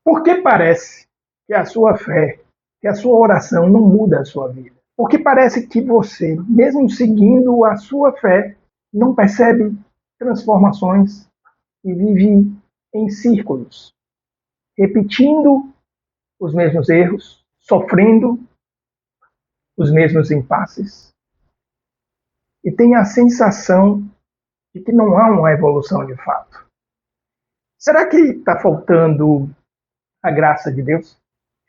Por que parece que a sua fé, que a sua oração não muda a sua vida? Porque parece que você, mesmo seguindo a sua fé, não percebe transformações e vive em círculos, repetindo os mesmos erros, sofrendo os mesmos impasses, e tem a sensação de que não há uma evolução de fato. Será que está faltando a graça de Deus?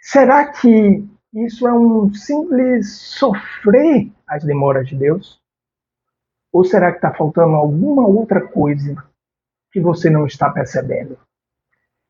Será que isso é um simples sofrer as demoras de Deus? Ou será que está faltando alguma outra coisa que você não está percebendo?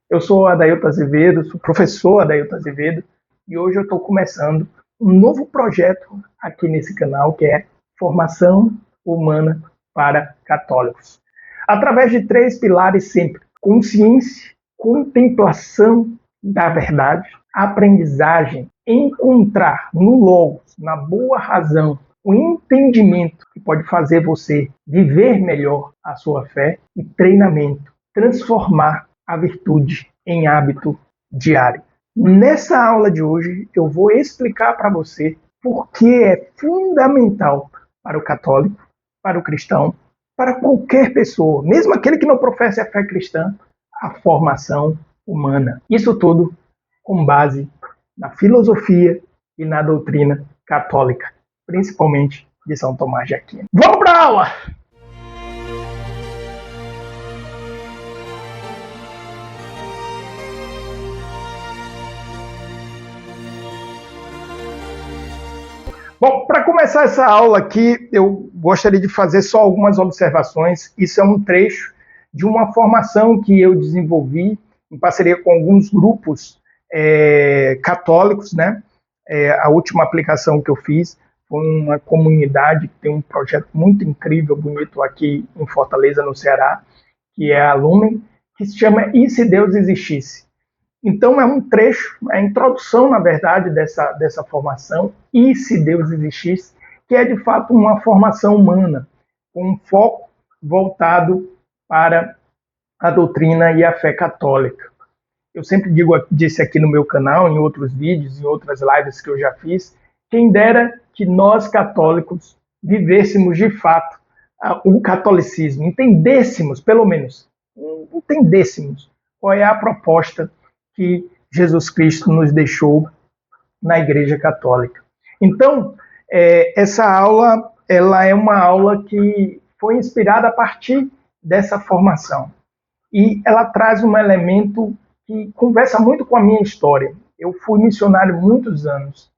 Eu sou Adailton Azevedo, sou professor Adailton Azevedo, e hoje eu estou começando um novo projeto aqui nesse canal, que é Formação Humana para Católicos. Através de 3 pilares sempre: consciência, contemplação da verdade, aprendizagem, encontrar no Logos, na boa razão, o entendimento que pode fazer você viver melhor a sua fé, e treinamento, transformar a virtude em hábito diário. Nessa aula de hoje, eu vou explicar para você por que é fundamental para o católico, para o cristão, para qualquer pessoa, mesmo aquele que não professa a fé cristã, a formação humana. Isso tudo com base na filosofia e na doutrina católica, principalmente de São Tomás de Aquino. Vamos para a aula! Bom, para começar essa aula aqui, eu gostaria de fazer só algumas observações. Isso é um trecho de uma formação que eu desenvolvi em parceria com alguns grupos católicos, né? A última aplicação que eu fiz foi uma comunidade que tem um projeto muito incrível, bonito aqui em Fortaleza, no Ceará, que é a Lumen, que se chama E se Deus Existisse? Então é um trecho, é a introdução, na verdade, dessa formação, E se Deus Existisse?, que é de fato uma formação humana, com um foco voltado para a doutrina e a fé católica. Eu sempre disse aqui no meu canal, em outros vídeos, em outras lives que eu já fiz, quem dera que nós católicos vivêssemos de fato o catolicismo, entendêssemos, pelo menos, entendêssemos qual é a proposta que Jesus Cristo nos deixou na Igreja Católica. Então, essa aula, ela é uma aula que foi inspirada a partir dessa formação. E ela traz um elemento que conversa muito com a minha história. Eu fui missionário muitos anos.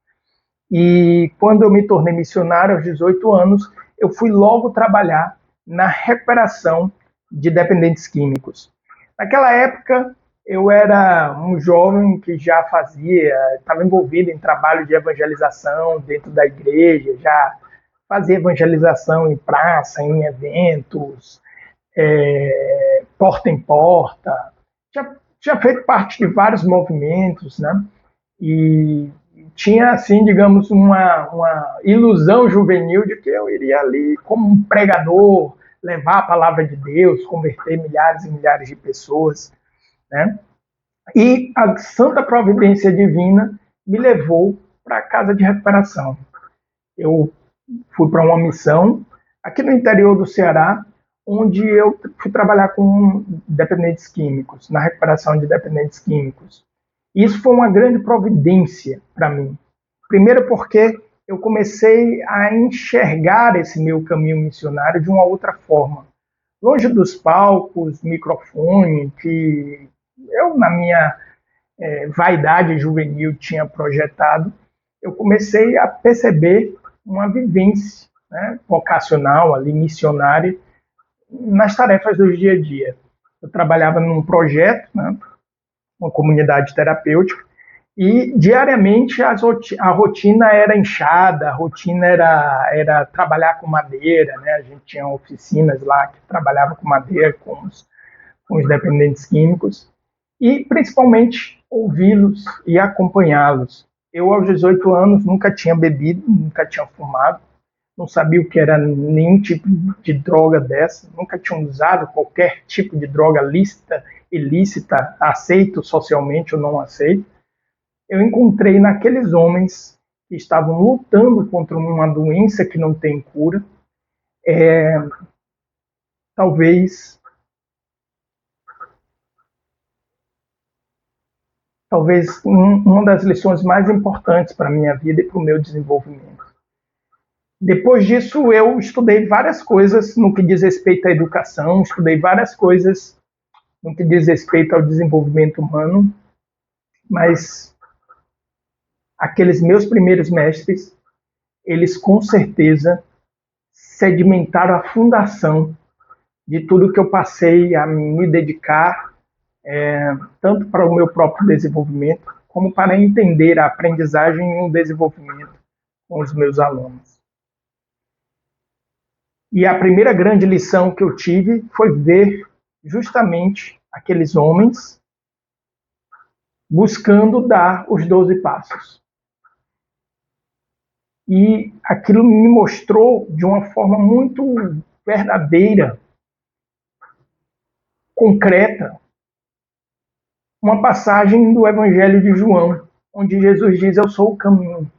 E quando eu me tornei missionário, aos 18 anos, eu fui logo trabalhar na recuperação de dependentes químicos. Naquela época, eu era um jovem que já estava envolvido em trabalho de evangelização dentro da igreja, já fazia evangelização em praça, em eventos, porta em porta, tinha feito parte de vários movimentos, né? E tinha, assim, digamos, uma ilusão juvenil de que eu iria ali como um pregador, levar a palavra de Deus, converter milhares e milhares de pessoas, né? E a santa providência divina me levou para a casa de recuperação. Eu fui para uma missão aqui no interior do Ceará, onde eu fui trabalhar com dependentes químicos, na recuperação de dependentes químicos. E isso foi uma grande providência para mim. Primeiro porque eu comecei a enxergar esse meu caminho missionário de uma outra forma. Longe dos palcos, microfone, que eu, na minha vaidade juvenil, tinha projetado, eu comecei a perceber uma vivência, né, vocacional, ali, missionária, nas tarefas do dia a dia. Eu trabalhava num projeto, né, uma comunidade terapêutica, e diariamente a rotina era inchada, a rotina era trabalhar com madeira, né? A gente tinha oficinas lá que trabalhava com madeira, com os dependentes químicos, e principalmente ouvi-los e acompanhá-los. Eu, aos 18 anos, nunca tinha bebido, nunca tinha fumado, não sabia o que era nenhum tipo de droga dessa, nunca tinha usado qualquer tipo de droga lícita ilícita, aceito socialmente ou não aceito, eu encontrei naqueles homens que estavam lutando contra uma doença que não tem cura, talvez uma das lições mais importantes para a minha vida e para o meu desenvolvimento. Depois disso, eu estudei várias coisas no que diz respeito à educação, estudei várias coisas no que diz respeito ao desenvolvimento humano, mas aqueles meus primeiros mestres, eles com certeza sedimentaram a fundação de tudo que eu passei a me dedicar, tanto para o meu próprio desenvolvimento, como para entender a aprendizagem e o desenvolvimento com os meus alunos. E a primeira grande lição que eu tive foi ver justamente aqueles homens buscando dar os 12 passos. E aquilo me mostrou de uma forma muito verdadeira, concreta, uma passagem do Evangelho de João, onde Jesus diz: eu sou o caminho.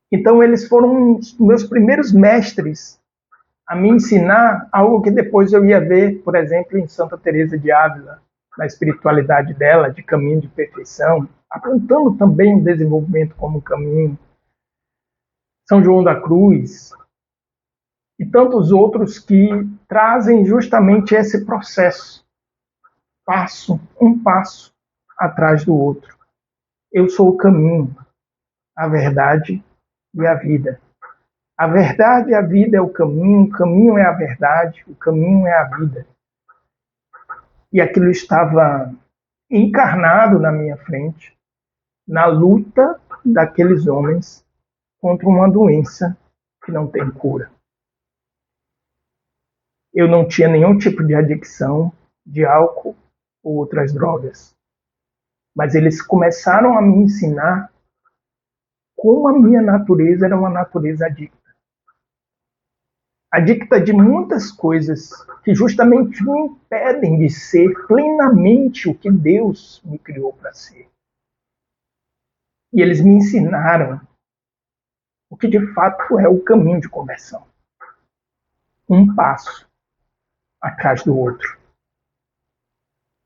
Então eles foram os meus primeiros mestres a me ensinar algo que depois eu ia ver, por exemplo, em Santa Teresa de Ávila, na espiritualidade dela, de caminho de perfeição, apontando também o desenvolvimento como um caminho. São João da Cruz e tantos outros que trazem justamente esse processo, um passo atrás do outro. Eu sou o caminho, a verdade e a vida. A verdade e a vida é o caminho é a verdade, o caminho é a vida. E aquilo estava encarnado na minha frente, na luta daqueles homens contra uma doença que não tem cura. Eu não tinha nenhum tipo de adicção de álcool ou outras drogas. Mas eles começaram a me ensinar como a minha natureza era uma natureza adicta. Adicta de muitas coisas que justamente me impedem de ser plenamente o que Deus me criou para ser. E eles me ensinaram o que de fato é o caminho de conversão. Um passo atrás do outro.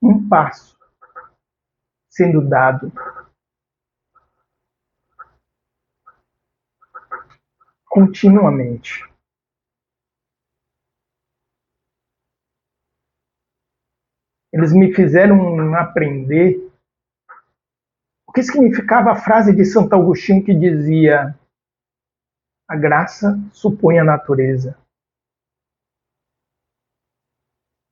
Um passo sendo dado continuamente. Eles me fizeram aprender o que significava a frase de Santo Agostinho que dizia: a graça supõe a natureza.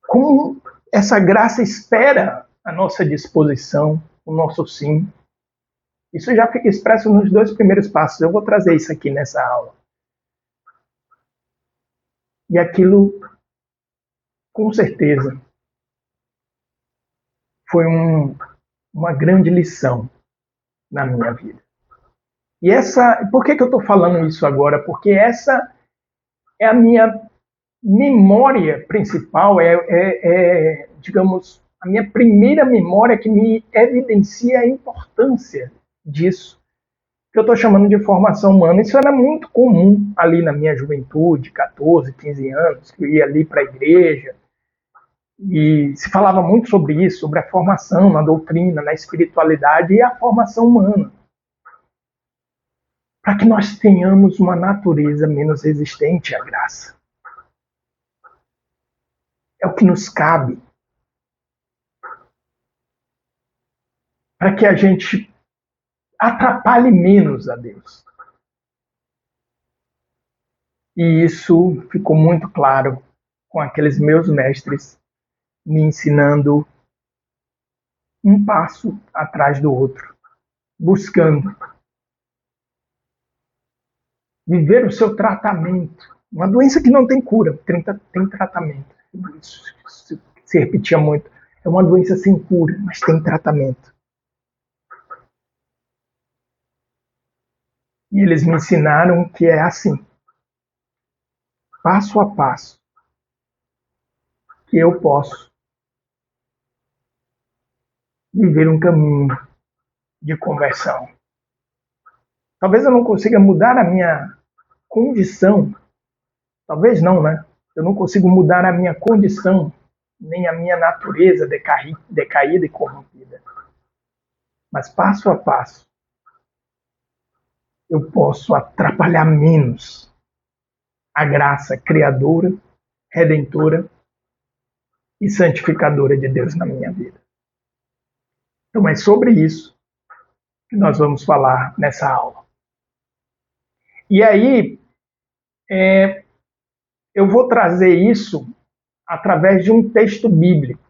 Como essa graça espera a nossa disposição, o nosso sim. Isso já fica expresso nos 2 primeiros passos. Eu vou trazer isso aqui nessa aula. E aquilo, com certeza, foi uma grande lição na minha vida. E por que eu estou falando isso agora? Porque essa é a minha memória principal, digamos, a minha primeira memória que me evidencia a importância disso, que eu estou chamando de formação humana. Isso era muito comum ali na minha juventude, 14, 15 anos, que eu ia ali para a igreja, e se falava muito sobre isso, sobre a formação na doutrina, na espiritualidade e a formação humana, para que nós tenhamos uma natureza menos resistente à graça. É o que nos cabe. Para que a gente atrapalhe menos a Deus. E isso ficou muito claro com aqueles meus mestres me ensinando um passo atrás do outro, buscando viver o seu tratamento. Uma doença que não tem cura, tem tratamento. Isso se repetia muito. É uma doença sem cura, mas tem tratamento. E eles me ensinaram que é assim, passo a passo, que eu posso viver um caminho de conversão. Talvez eu não consiga mudar a minha condição, talvez não, né? Eu não consigo mudar a minha condição, nem a minha natureza decaída e corrompida. Mas passo a passo, eu posso atrapalhar menos a graça criadora, redentora e santificadora de Deus na minha vida. Então é sobre isso que nós vamos falar nessa aula. E aí, eu vou trazer isso através de um texto bíblico,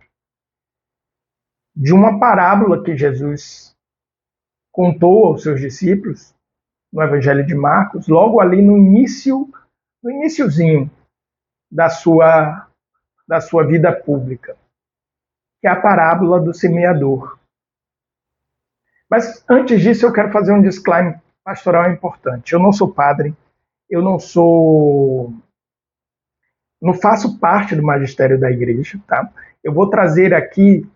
de uma parábola que Jesus contou aos seus discípulos no Evangelho de Marcos, logo ali no iniciozinho da sua vida pública, que é a parábola do semeador. Mas antes disso, eu quero fazer um disclaimer pastoral importante. Eu não sou padre, eu não faço parte do magistério da igreja, tá? Eu vou trazer aqui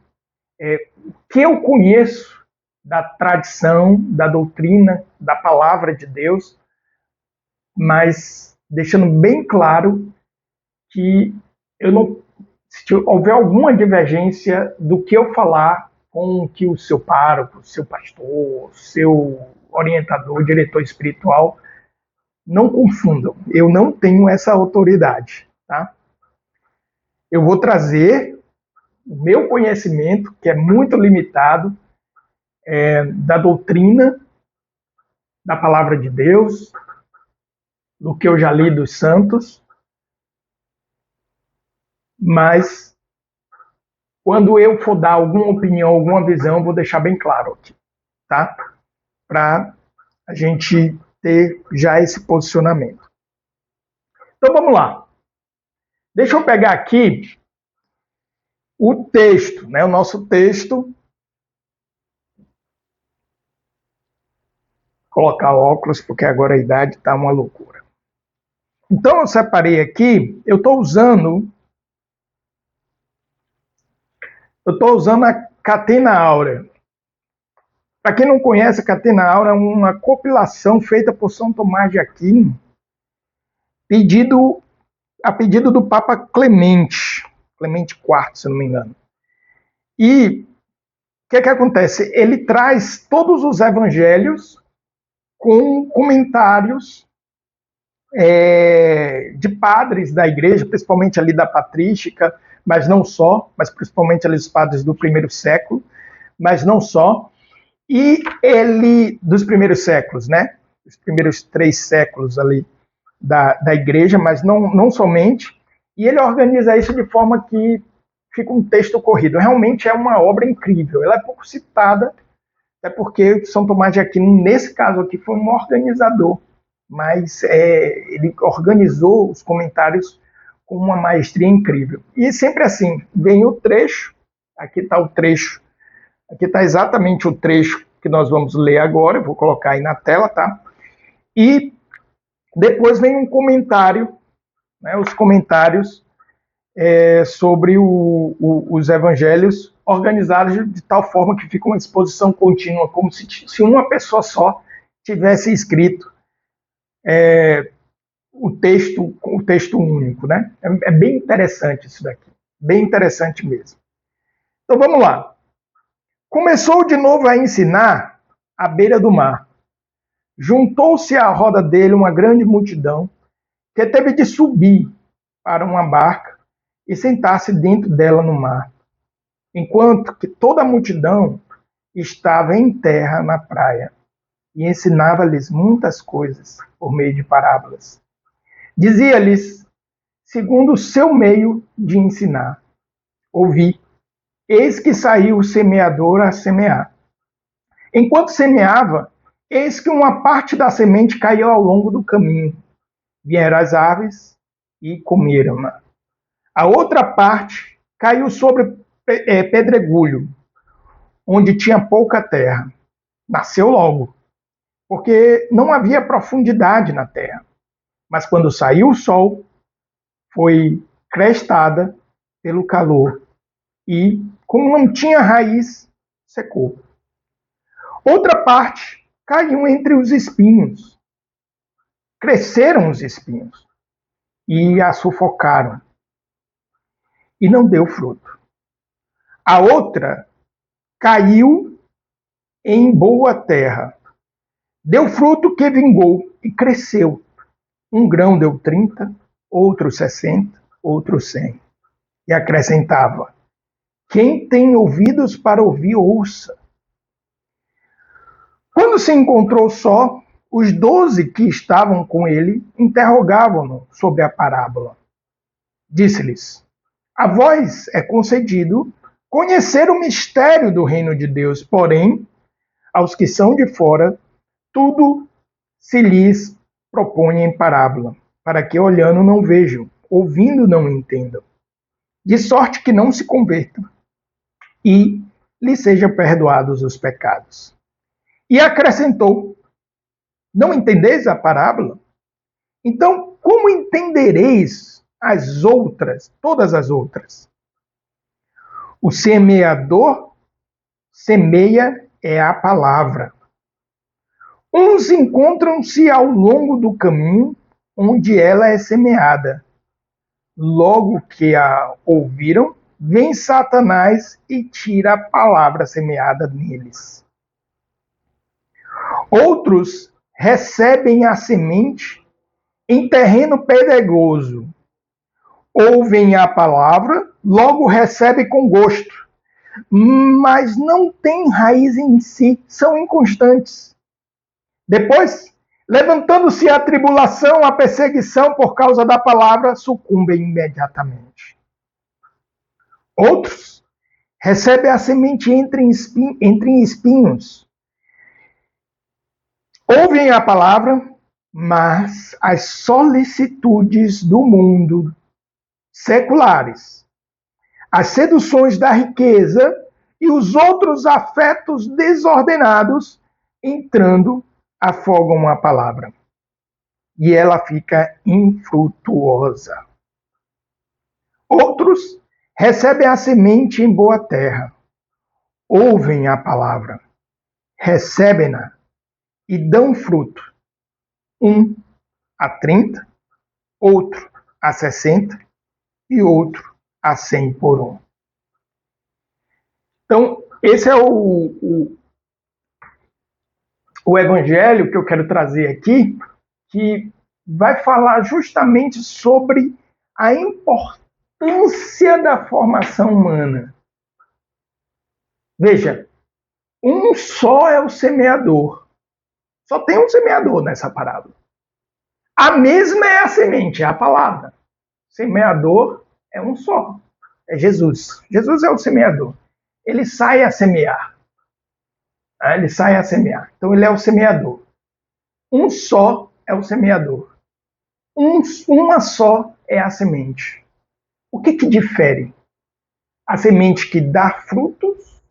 o que eu conheço da tradição, da doutrina, da palavra de Deus, mas deixando bem claro que eu não, se houver alguma divergência do que eu falar com o que o seu pároco, seu pastor, seu orientador, diretor espiritual, não confundam. Eu não tenho essa autoridade, tá? Eu vou trazer o meu conhecimento, que é muito limitado, da doutrina, da palavra de Deus, do que eu já li dos santos, mas quando eu for dar alguma opinião, alguma visão, eu vou deixar bem claro aqui, tá? Para a gente ter já esse posicionamento. Então vamos lá. Deixa eu pegar aqui o texto, né? O nosso texto. Colocar óculos, porque agora a idade está uma loucura. Então eu separei aqui, eu estou usando a Catena Áurea. Para quem não conhece, a Catena Áurea é uma compilação feita por São Tomás de Aquino, a pedido do Papa Clemente IV, se não me engano. E o que acontece? Ele traz todos os evangelhos com comentários de padres da igreja, principalmente ali da patrística, mas não só, mas principalmente ali os padres do primeiro século, mas não só. E ele, dos primeiros séculos, né? Os primeiros 3 séculos ali da igreja, mas não somente. E ele organiza isso de forma que fica um texto corrido. Realmente é uma obra incrível. Ela é pouco citada, até porque São Tomás de Aquino, nesse caso aqui, foi um organizador. Mas ele organizou os comentários com uma maestria incrível. E sempre assim, vem o trecho, aqui está o trecho, aqui está exatamente o trecho que nós vamos ler agora, eu vou colocar aí na tela, tá? E depois vem um comentário, né, os comentários sobre os evangelhos, organizados de tal forma que fica uma exposição contínua, como se uma pessoa só tivesse escrito o texto único, né? É bem interessante isso daqui, bem interessante mesmo. Então vamos lá. Começou de novo a ensinar à beira do mar. Juntou-se à roda dele uma grande multidão, que teve de subir para uma barca e sentar-se dentro dela no mar, enquanto que toda a multidão estava em terra na praia, e ensinava-lhes muitas coisas por meio de parábolas. Dizia-lhes, segundo o seu meio de ensinar: ouvi, eis que saiu o semeador a semear. Enquanto semeava, eis que uma parte da semente caiu ao longo do caminho. Vieram as aves e comeram-na. A outra parte caiu sobre pedregulho, onde tinha pouca terra. Nasceu logo, porque não havia profundidade na terra. Mas quando saiu o sol, foi crestada pelo calor. E, como não tinha raiz, secou. Outra parte caiu entre os espinhos. Cresceram os espinhos e a sufocaram e não deu fruto. A outra caiu em boa terra. Deu fruto que vingou e cresceu. Um grão deu 30, outro 60, outro 100. E acrescentava: quem tem ouvidos para ouvir, ouça. Quando se encontrou só, os 12 que estavam com ele interrogavam-no sobre a parábola. Disse-lhes: a vós é concedido conhecer o mistério do reino de Deus, porém, aos que são de fora, tudo se lhes propõe em parábola, para que olhando não vejam, ouvindo não entendam, de sorte que não se convertam e lhes sejam perdoados os pecados. E acrescentou: não entendeis a parábola? Então, como entendereis as outras, todas as outras? O semeador semeia é a palavra. Uns encontram-se ao longo do caminho onde ela é semeada. Logo que a ouviram, vem Satanás e tira a palavra semeada neles. Outros recebem a semente em terreno pedregoso. Ouvem a palavra, logo recebem com gosto, mas não têm raiz em si, são inconstantes. Depois, levantando-se a tribulação, a perseguição por causa da palavra, sucumbem imediatamente. Outros recebem a semente entre espinhos. Ouvem a palavra, mas as solicitudes do mundo seculares, as seduções da riqueza e os outros afetos desordenados, entrando, afogam a palavra. E ela fica infrutuosa. Outros recebem a semente em boa terra. Ouvem a palavra, recebem-na e dão fruto. Um a 30, outro a 60 e outro a 100 por um. Então, esse é o evangelho que eu quero trazer aqui, que vai falar justamente sobre a importância da formação humana. Veja, um só é o semeador. Só tem um semeador nessa parábola. A mesma é a semente, é a palavra. Semeador é um só, é Jesus. Jesus é o semeador. Ele sai a semear. Ele sai a semear. Então ele é o semeador. Um só é o semeador. Uma só é a semente. O que difere a semente que dá frutos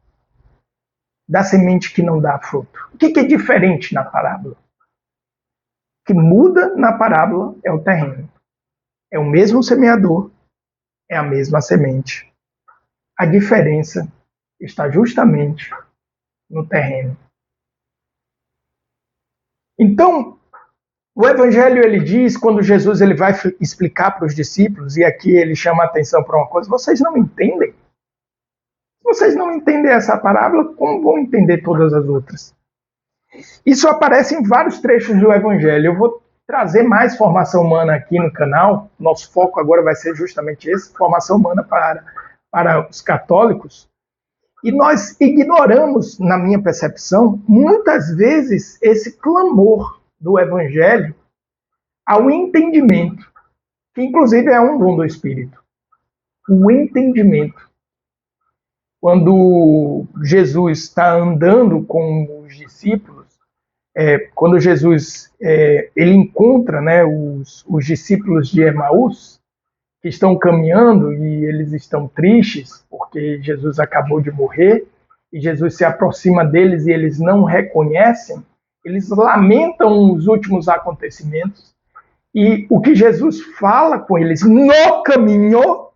da semente que não dá fruto? O que é diferente na parábola? O que muda na parábola é o terreno. É o mesmo semeador, é a mesma semente. A diferença está justamente no terreno. Então, o Evangelho ele diz, quando Jesus ele vai explicar para os discípulos, e aqui ele chama a atenção para uma coisa: vocês não entendem? Se vocês não entendem essa parábola, como vão entender todas as outras? Isso aparece em vários trechos do Evangelho. Eu vou trazer mais formação humana aqui no canal. Nosso foco agora vai ser justamente esse, formação humana para os católicos. E nós ignoramos, na minha percepção, muitas vezes esse clamor do Evangelho ao entendimento, que inclusive é um dom do Espírito. O entendimento. Quando Jesus está andando com os discípulos, quando Jesus ele encontra, né, os discípulos de Emaús, que estão caminhando e eles estão tristes porque Jesus acabou de morrer, e Jesus se aproxima deles e eles não reconhecem, eles lamentam os últimos acontecimentos, e o que Jesus fala com eles no caminho,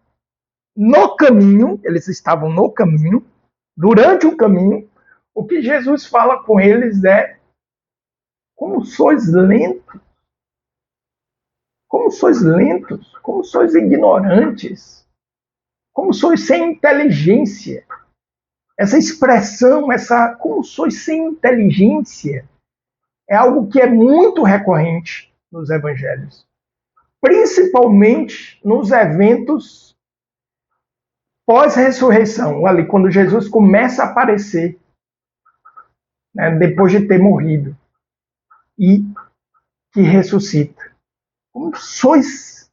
eles estavam no caminho, durante o caminho, O que Jesus fala com eles é: como sois lentos, como sois lentos, como sois ignorantes, como sois sem inteligência. Essa expressão, como sois sem inteligência, é algo que é muito recorrente nos evangelhos, principalmente nos eventos pós-ressurreição, ali quando Jesus começa a aparecer, né, depois de ter morrido, e que ressuscita. Como sois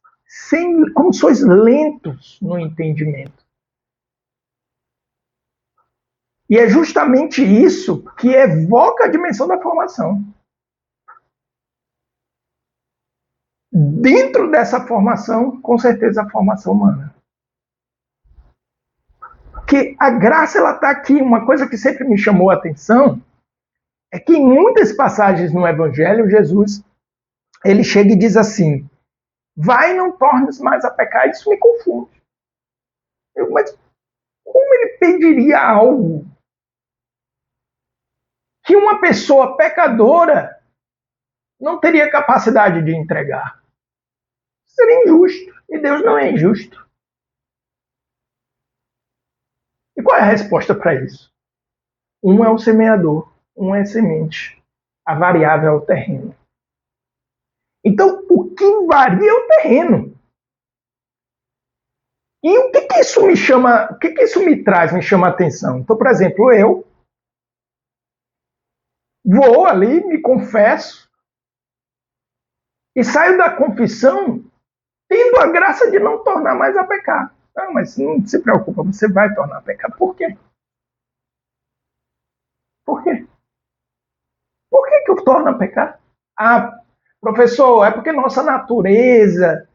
lentos no entendimento. E é justamente isso que evoca a dimensão da formação. Dentro dessa formação, com certeza, a formação humana. Porque a graça, ela está aqui. Uma coisa que sempre me chamou a atenção é que em muitas passagens no Evangelho, Jesus, ele chega e diz assim: vai, não tornes mais a pecar. Isso me confunde. Mas como ele pediria algo que uma pessoa pecadora não teria capacidade de entregar? Seria injusto. E Deus não é injusto. E qual é a resposta para isso? Um é o semeador, um é a semente. A variável é o terreno. Então, o que varia é o terreno. E o que isso me chama, o que isso me traz, me chama a atenção? Então, por exemplo, eu vou ali, me confesso, e saio da confissão tendo a graça de não tornar mais a pecar. Não, mas não se preocupa, você vai tornar a pecar. Por quê? Por quê? Por que eu torno a pecar? Ah, professor, é porque nossa natureza,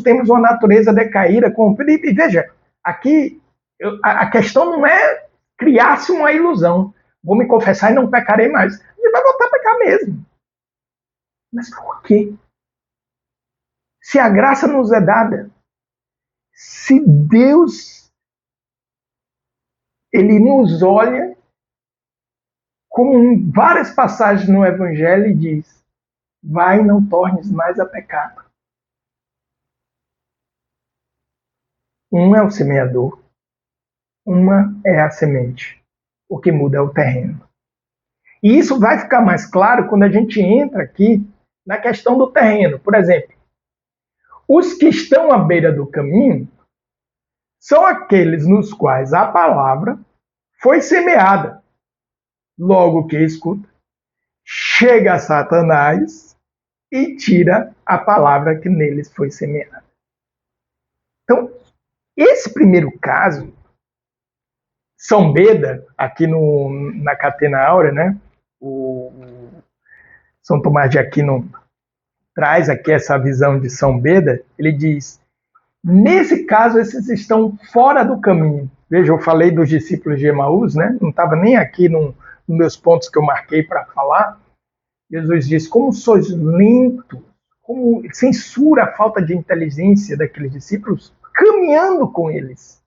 temos uma natureza decaída. E veja, aqui a questão não é criar-se uma ilusão. Vou me confessar e não pecarei mais. Ele vai voltar a pecar mesmo. Mas por quê? Se a graça nos é dada, se Deus ele nos olha, como em várias passagens no Evangelho, e diz: vai, não tornes mais a pecar. Um é o semeador, uma é a semente. O que muda é o terreno. E isso vai ficar mais claro quando a gente entra aqui na questão do terreno. Por exemplo, os que estão à beira do caminho são aqueles nos quais a palavra foi semeada. Logo que escuta, chega Satanás e tira a palavra que neles foi semeada. Então, esse primeiro caso, São Beda, aqui na Catena Áurea, né? O São Tomás de Aquino traz aqui essa visão de São Beda. Ele diz: nesse caso, esses estão fora do caminho. Veja, eu falei dos discípulos de Emaús, né? Não estava nem aqui nos meus pontos que eu marquei para falar. Jesus diz: como sois lentos, como censura a falta de inteligência daqueles discípulos, caminhando com eles.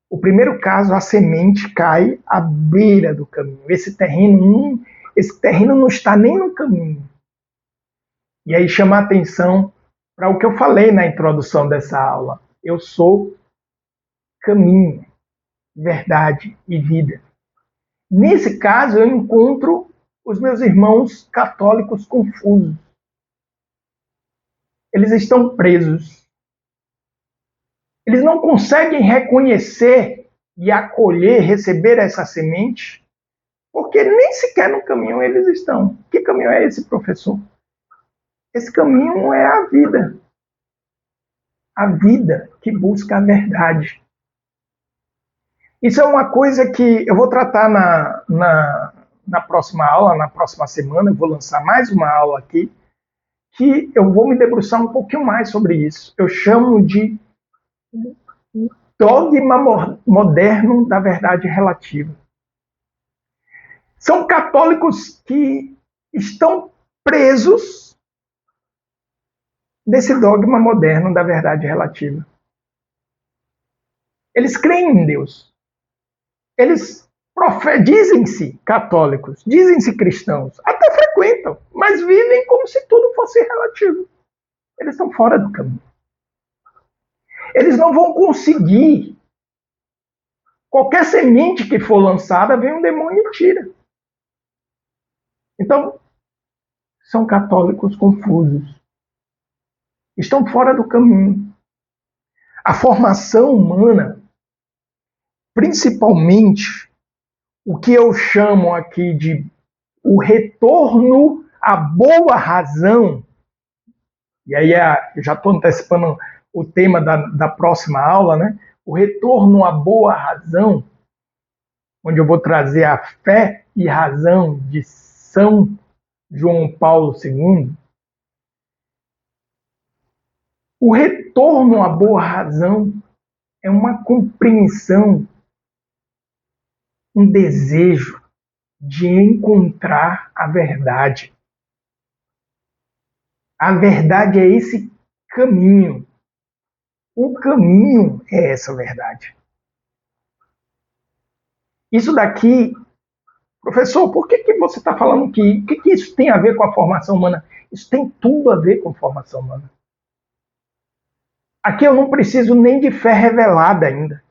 O primeiro caso, a semente cai à beira do caminho. Esse terreno não está nem no caminho. E aí chama a atenção para o que eu falei na introdução dessa aula. Eu sou caminho, verdade e vida. Nesse caso, eu encontro os meus irmãos católicos confusos. Eles estão presos. Eles não conseguem reconhecer e acolher, receber essa semente, porque nem sequer no caminho eles estão. Que caminho é esse, professor? Esse caminho é a vida. A vida que busca a verdade. Isso é uma coisa que eu vou tratar na próxima aula, na próxima semana. Eu vou lançar mais uma aula aqui, que eu vou me debruçar um pouquinho mais sobre isso. Eu chamo de dogma moderno da verdade relativa. São católicos que estão presos nesse dogma moderno da verdade relativa. Eles creem em Deus. Eles Dizem-se católicos, dizem-se cristãos, até frequentam, mas vivem como se tudo fosse relativo. Eles estão fora do caminho. Eles não vão conseguir. Qualquer semente que for lançada, vem um demônio e tira. Então, são católicos confusos. Estão fora do caminho. A formação humana, principalmente o que eu chamo aqui de o retorno à boa razão, e aí já estou antecipando o tema da próxima aula, né? O retorno à boa razão, onde eu vou trazer a fé e razão de São João Paulo II. O retorno à boa razão é uma compreensão, um desejo de encontrar a verdade. A verdade é esse caminho. O caminho é essa verdade. Isso daqui, professor, por que você está falando que o que isso tem a ver com a formação humana? Isso tem tudo a ver com a formação humana. Aqui eu não preciso nem de fé revelada ainda.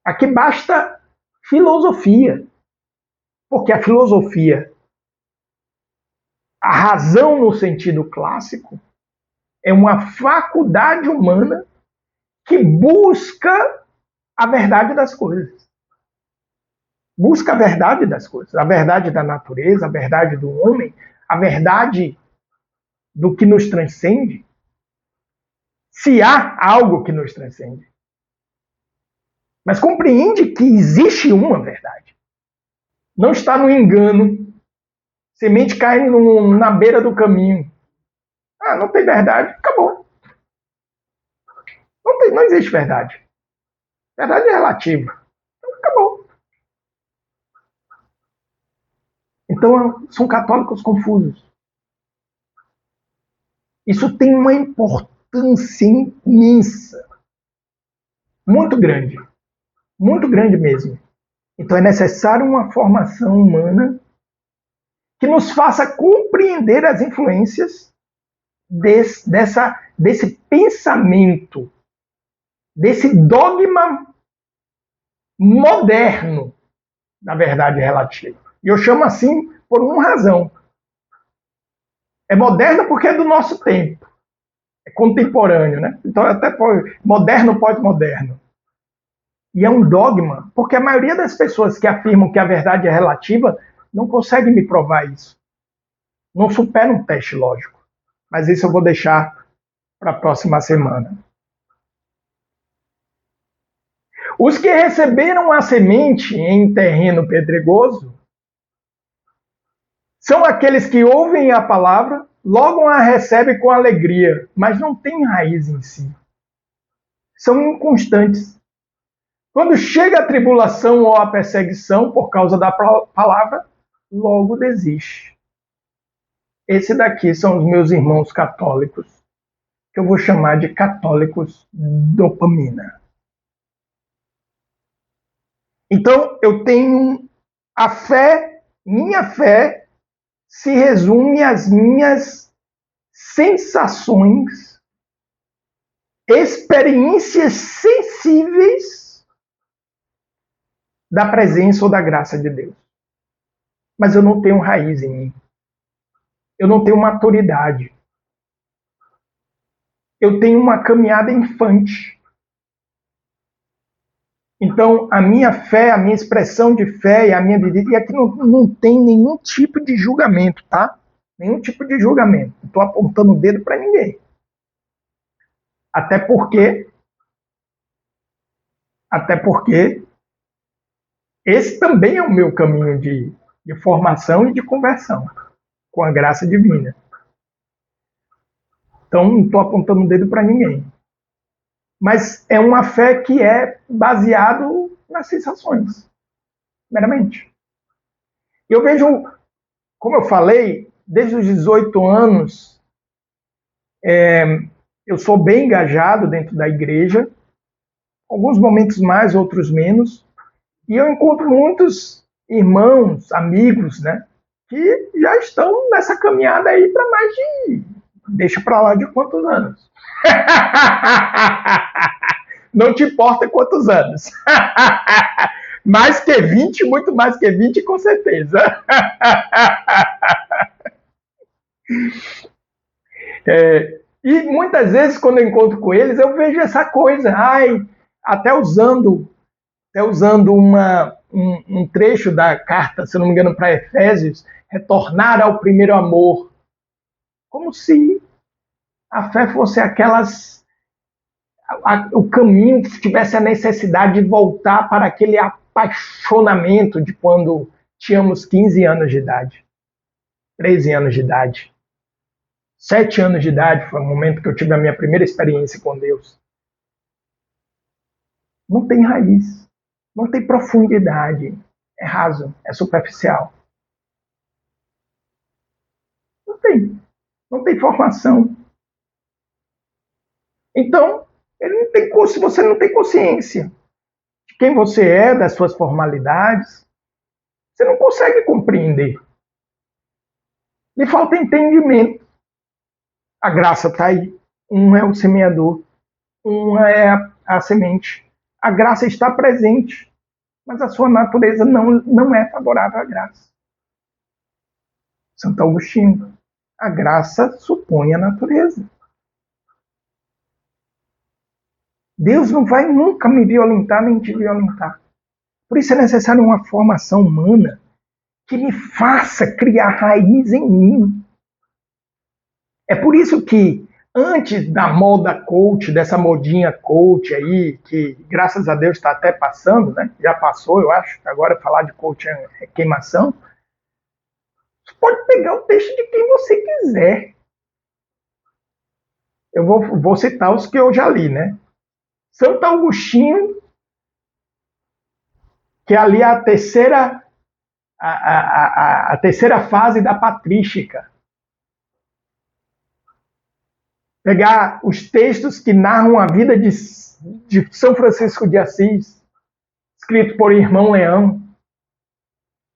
Aqui basta filosofia. Porque a filosofia, a razão no sentido clássico, é uma faculdade humana que busca a verdade das coisas. Busca a verdade das coisas, a verdade da natureza, a verdade do homem, a verdade do que nos transcende. Se há algo que nos transcende. Mas compreende que existe uma verdade. Não está no engano. Semente cai na beira do caminho. Ah, não tem verdade. Acabou. Não existe verdade. Verdade é relativa. Então, acabou. Então, são católicos confusos. Isso tem uma importância imensa. Muito grande. Muito grande mesmo. Então, é necessário uma formação humana que nos faça compreender as influências desse pensamento, desse dogma moderno da verdade relativa. E eu chamo assim por uma razão. É moderno porque é do nosso tempo. É contemporâneo, né? Então até moderno, pós-moderno. E é um dogma, porque a maioria das pessoas que afirmam que a verdade é relativa não consegue me provar isso. Não supera um teste lógico. Mas isso eu vou deixar para a próxima semana. Os que receberam a semente em terreno pedregoso são aqueles que ouvem a palavra, logo a recebem com alegria, mas não têm raiz em si. São inconstantes. Quando chega a tribulação ou a perseguição por causa da palavra, logo desiste. Esse daqui são os meus irmãos católicos, que eu vou chamar de católicos dopamina. Então, eu tenho a fé, minha fé se resume às minhas sensações, experiências sensíveis da presença ou da graça de Deus. Mas eu não tenho raiz em mim. Eu não tenho maturidade. Eu tenho uma caminhada infante. Então, a minha fé, a minha expressão de fé e a minha vida, e aqui não tem nenhum tipo de julgamento, tá? Nenhum tipo de julgamento. Não estou apontando o dedo para ninguém. Até porque esse também é o meu caminho de formação e de conversão, com a graça divina. Então, não estou apontando o dedo para ninguém. Mas é uma fé que é baseado nas sensações, meramente. Eu vejo, como eu falei, desde os 18 anos, eu sou bem engajado dentro da igreja, alguns momentos mais, outros menos, E eu encontro muitos irmãos, amigos, né, que já estão nessa caminhada aí para mais de, deixa para lá de quantos anos. Não te importa quantos anos. Mais que 20, muito mais que 20, com certeza. E muitas vezes, quando eu encontro com eles, eu vejo essa coisa, até usando, um trecho da carta, se não me engano, para Efésios, retornar ao primeiro amor. Como se a fé fosse o caminho, tivesse a necessidade de voltar para aquele apaixonamento de quando tínhamos 15 anos de idade, 13 anos de idade. 7 anos de idade foi o momento que eu tive a minha primeira experiência com Deus. Não tem raiz, não tem profundidade, é raso, é superficial. Não tem formação. Então, se você não tem consciência de quem você é, das suas formalidades, você não consegue compreender. Lhe falta entendimento. A graça está aí. Um é o semeador, um é a semente. A graça está presente, mas a sua natureza não é favorável à graça. Santo Agostinho. A graça supõe a natureza. Deus não vai nunca me violentar nem te violentar. Por isso é necessário uma formação humana que me faça criar raiz em mim. É por isso que, antes da moda coach, dessa modinha coach aí, que graças a Deus está até passando, né? Já passou, eu acho, agora falar de coach é queimação. Você pode pegar o texto de quem você quiser. Eu vou citar os que eu já li, né? Santo Agostinho, que ali é a terceira fase da patrística. Pegar os textos que narram a vida de São Francisco de Assis, escrito por Irmão Leão,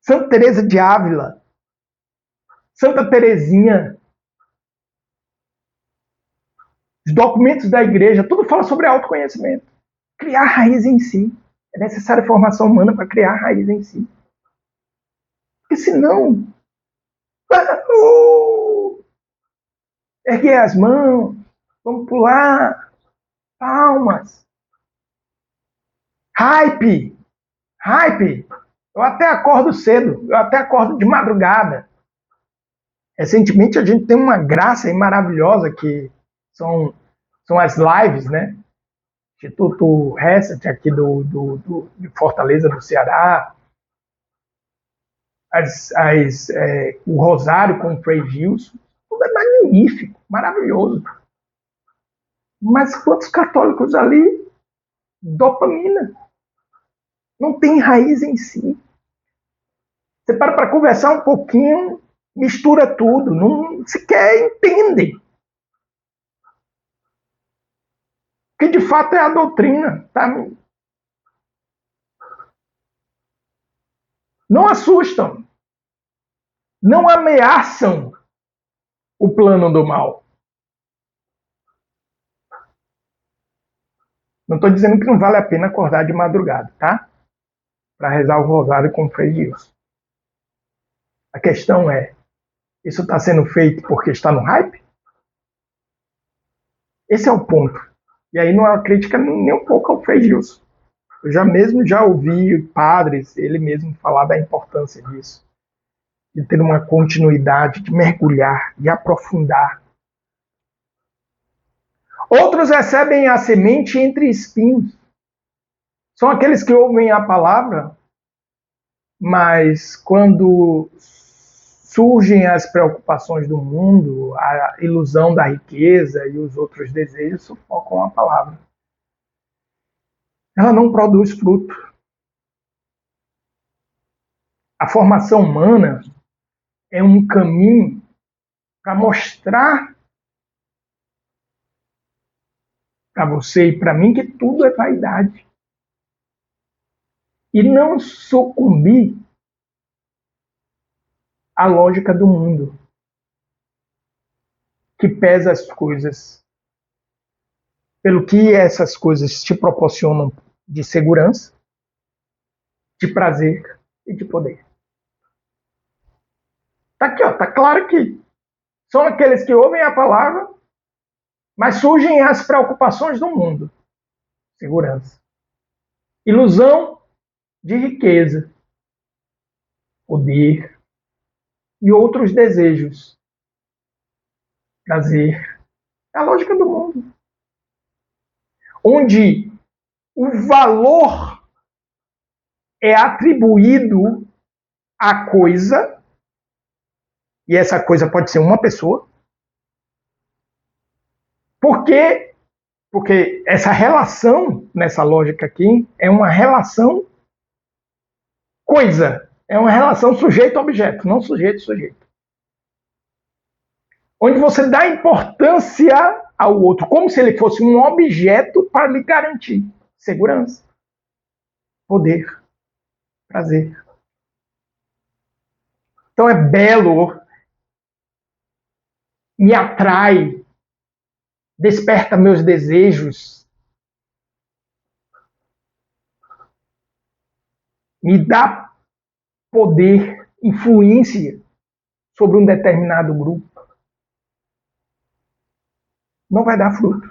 Santa Teresa de Ávila, Santa Teresinha, os documentos da igreja, tudo fala sobre autoconhecimento. Criar raiz em si. É necessária formação humana para criar raiz em si. Porque senão, erguer as mãos, vamos pular, palmas, hype. Eu até acordo cedo, eu até acordo de madrugada. Recentemente a gente tem uma graça maravilhosa que são as lives, né? Instituto Reset aqui de Fortaleza, do Ceará, o Rosário com o Frei Gilson, tudo é magnífico, maravilhoso. Mas quantos católicos ali? Dopamina. Não tem raiz em si. Você para conversar um pouquinho, mistura tudo, não sequer entende. Que de fato é a doutrina. Tá? Não assustam. Não ameaçam o plano do mal. Não estou dizendo que não vale a pena acordar de madrugada, tá? Para rezar o rosário com o Frei Gilson. A questão é, isso está sendo feito porque está no hype? Esse é o ponto. E aí não é uma crítica nem um pouco ao Frei Gilson. Eu já ouvi padres, ele mesmo falar da importância disso. De ter uma continuidade, de mergulhar, de aprofundar. Outros recebem a semente entre espinhos. São aqueles que ouvem a palavra, mas quando surgem as preocupações do mundo, a ilusão da riqueza e os outros desejos sufocam a palavra. Ela não produz fruto. A formação humana é um caminho para mostrar para você e para mim que tudo é vaidade. e não sucumbir à lógica do mundo, que pesa as coisas pelo que essas coisas te proporcionam de segurança, de prazer e de poder. Tá aqui, ó, tá claro que são aqueles que ouvem a palavra, mas surgem as preocupações do mundo. Segurança. Ilusão de riqueza, poder e outros desejos. Prazer. É a lógica do mundo. Onde o valor é atribuído à coisa, e essa coisa pode ser uma pessoa. Por quê? Porque essa relação, nessa lógica aqui, é uma relação coisa. É uma relação sujeito-objeto, não sujeito-sujeito. Onde você dá importância ao outro, como se ele fosse um objeto para lhe garantir segurança, poder, prazer. Então é belo, me atrai, desperta meus desejos, me dá poder, influência sobre um determinado grupo. Não vai dar fruto.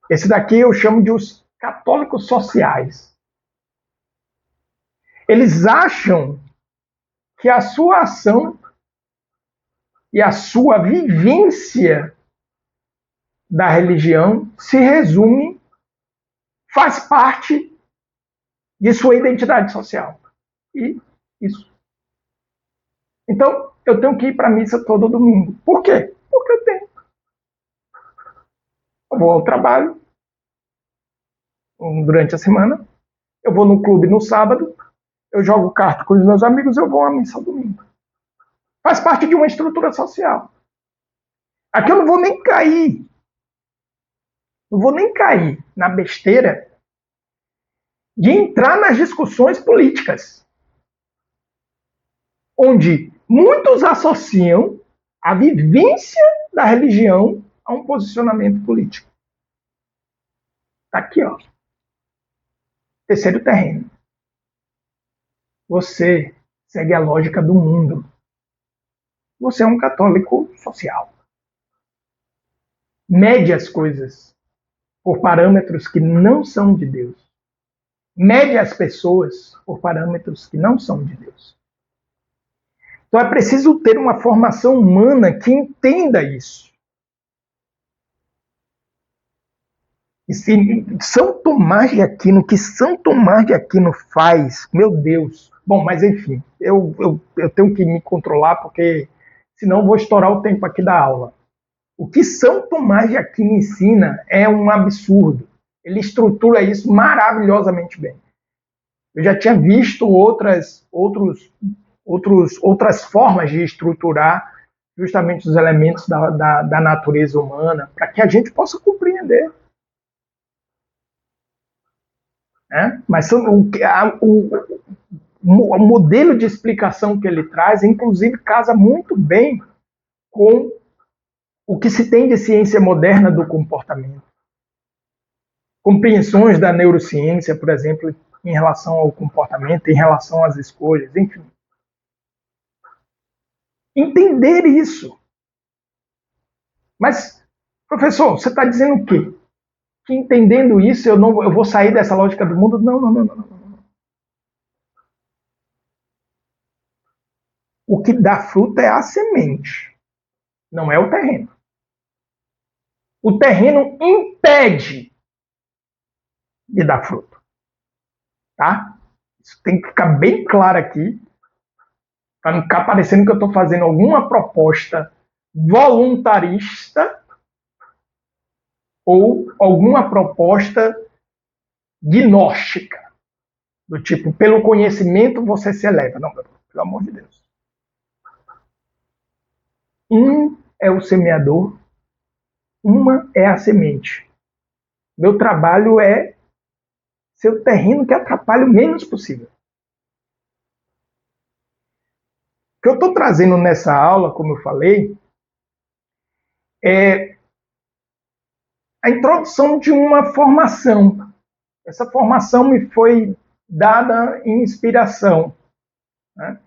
Esse daqui eu chamo de os católicos sociais. Eles acham que a sua ação e a sua vivência da religião se resume, faz parte de sua identidade social. E isso. Então, eu tenho que ir para a missa todo domingo. Por quê? Porque eu tenho. Eu vou ao trabalho durante a semana, eu vou no clube no sábado, eu jogo carta com os meus amigos, eu vou à missa ao domingo. Faz parte de uma estrutura social. Aqui eu não vou nem cair. Não vou nem cair na besteira de entrar nas discussões políticas, onde muitos associam a vivência da religião a um posicionamento político. Está aqui, ó. Terceiro terreno. Você segue a lógica do mundo. Você é um católico social. Mede as coisas por parâmetros que não são de Deus. Mede as pessoas por parâmetros que não são de Deus. Então é preciso ter uma formação humana que entenda isso. E se São Tomás de Aquino, que São Tomás de Aquino faz, meu Deus. Bom, mas enfim, eu tenho que me controlar, porque senão vou estourar o tempo aqui da aula. O que São Tomás de Aquino ensina é um absurdo. Ele estrutura isso maravilhosamente bem. Eu já tinha visto outras formas de estruturar justamente os elementos da natureza humana, para que a gente possa compreender. Mas o modelo de explicação que ele traz, inclusive, casa muito bem com o que se tem de ciência moderna do comportamento. Compreensões da neurociência, por exemplo, em relação ao comportamento, em relação às escolhas, enfim. Entender isso. Mas, professor, você está dizendo o quê? Que entendendo isso eu vou sair dessa lógica do mundo? Não. O que dá fruto é a semente, não é o terreno. O terreno impede de dar fruto. Tá? Isso tem que ficar bem claro aqui, para não ficar parecendo que eu estou fazendo alguma proposta voluntarista ou alguma proposta gnóstica, do tipo, pelo conhecimento você se eleva. Não, pelo amor de Deus. Um é o semeador, uma é a semente. Meu trabalho é ser o terreno que atrapalhe o menos possível. O que eu estou trazendo nessa aula, como eu falei, é a introdução de uma formação. Essa formação me foi dada em inspiração, né?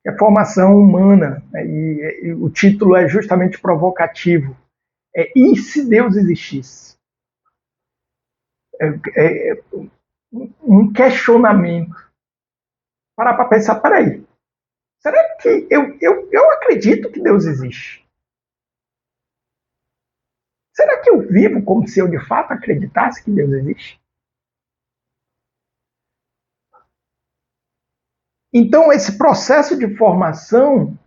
É formação humana, né? E o título é justamente provocativo. E se Deus existisse? É um questionamento. Parar para pensar, peraí, será que eu acredito que Deus existe? Será que eu vivo como se eu de fato acreditasse que Deus existe? Então, esse processo de formação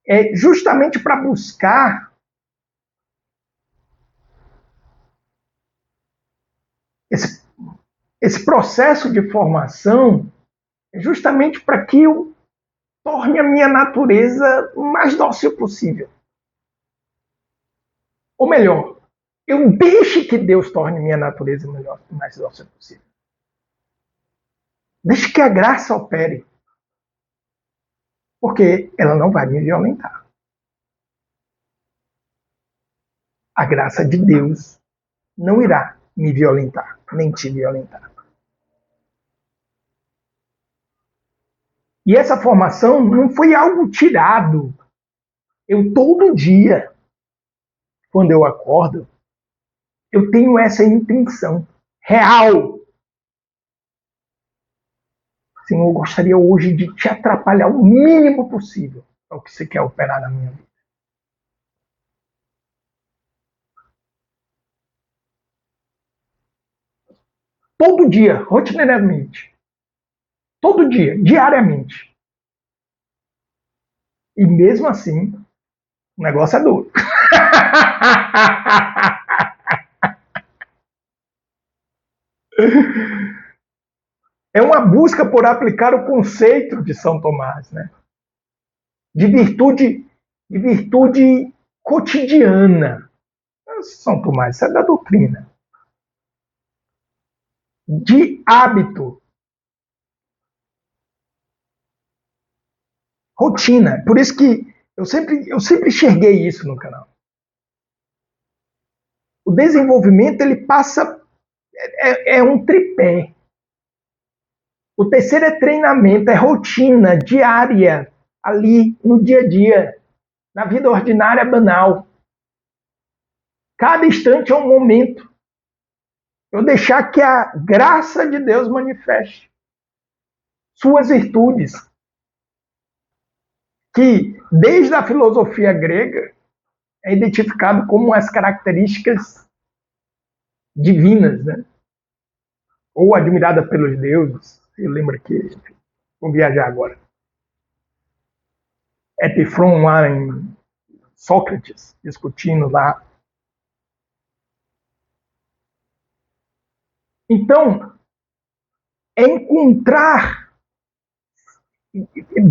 é justamente para buscar esse, esse processo de formação é justamente para que eu torne a minha natureza o mais dócil possível. Ou melhor, eu deixe que Deus torne minha natureza o mais dócil possível. Deixe que a graça opere. Porque ela não vai me violentar. A graça de Deus não irá me violentar, nem te violentar. E essa formação não foi algo tirado. Eu todo dia, quando eu acordo, eu tenho essa intenção real. Senhor, eu gostaria hoje de te atrapalhar o mínimo possível ao que você quer operar na minha vida. Todo dia, rotineiramente. Todo dia, diariamente. E mesmo assim, o negócio é duro. É uma busca por aplicar o conceito de São Tomás, né? De virtude cotidiana. São Tomás, isso é da doutrina. De hábito, rotina. Por isso que eu sempre enxerguei isso no canal. O desenvolvimento ele passa é um tripé. O terceiro é treinamento, é rotina diária, ali no dia a dia, na vida ordinária banal. Cada instante é um momento. Eu deixar que a graça de Deus manifeste suas virtudes, que desde a filosofia grega é identificado como as características divinas, né? Ou admirada pelos deuses. Eu lembro que, enfim, vou viajar agora. Epifron lá em Sócrates, discutindo lá. Então, é encontrar,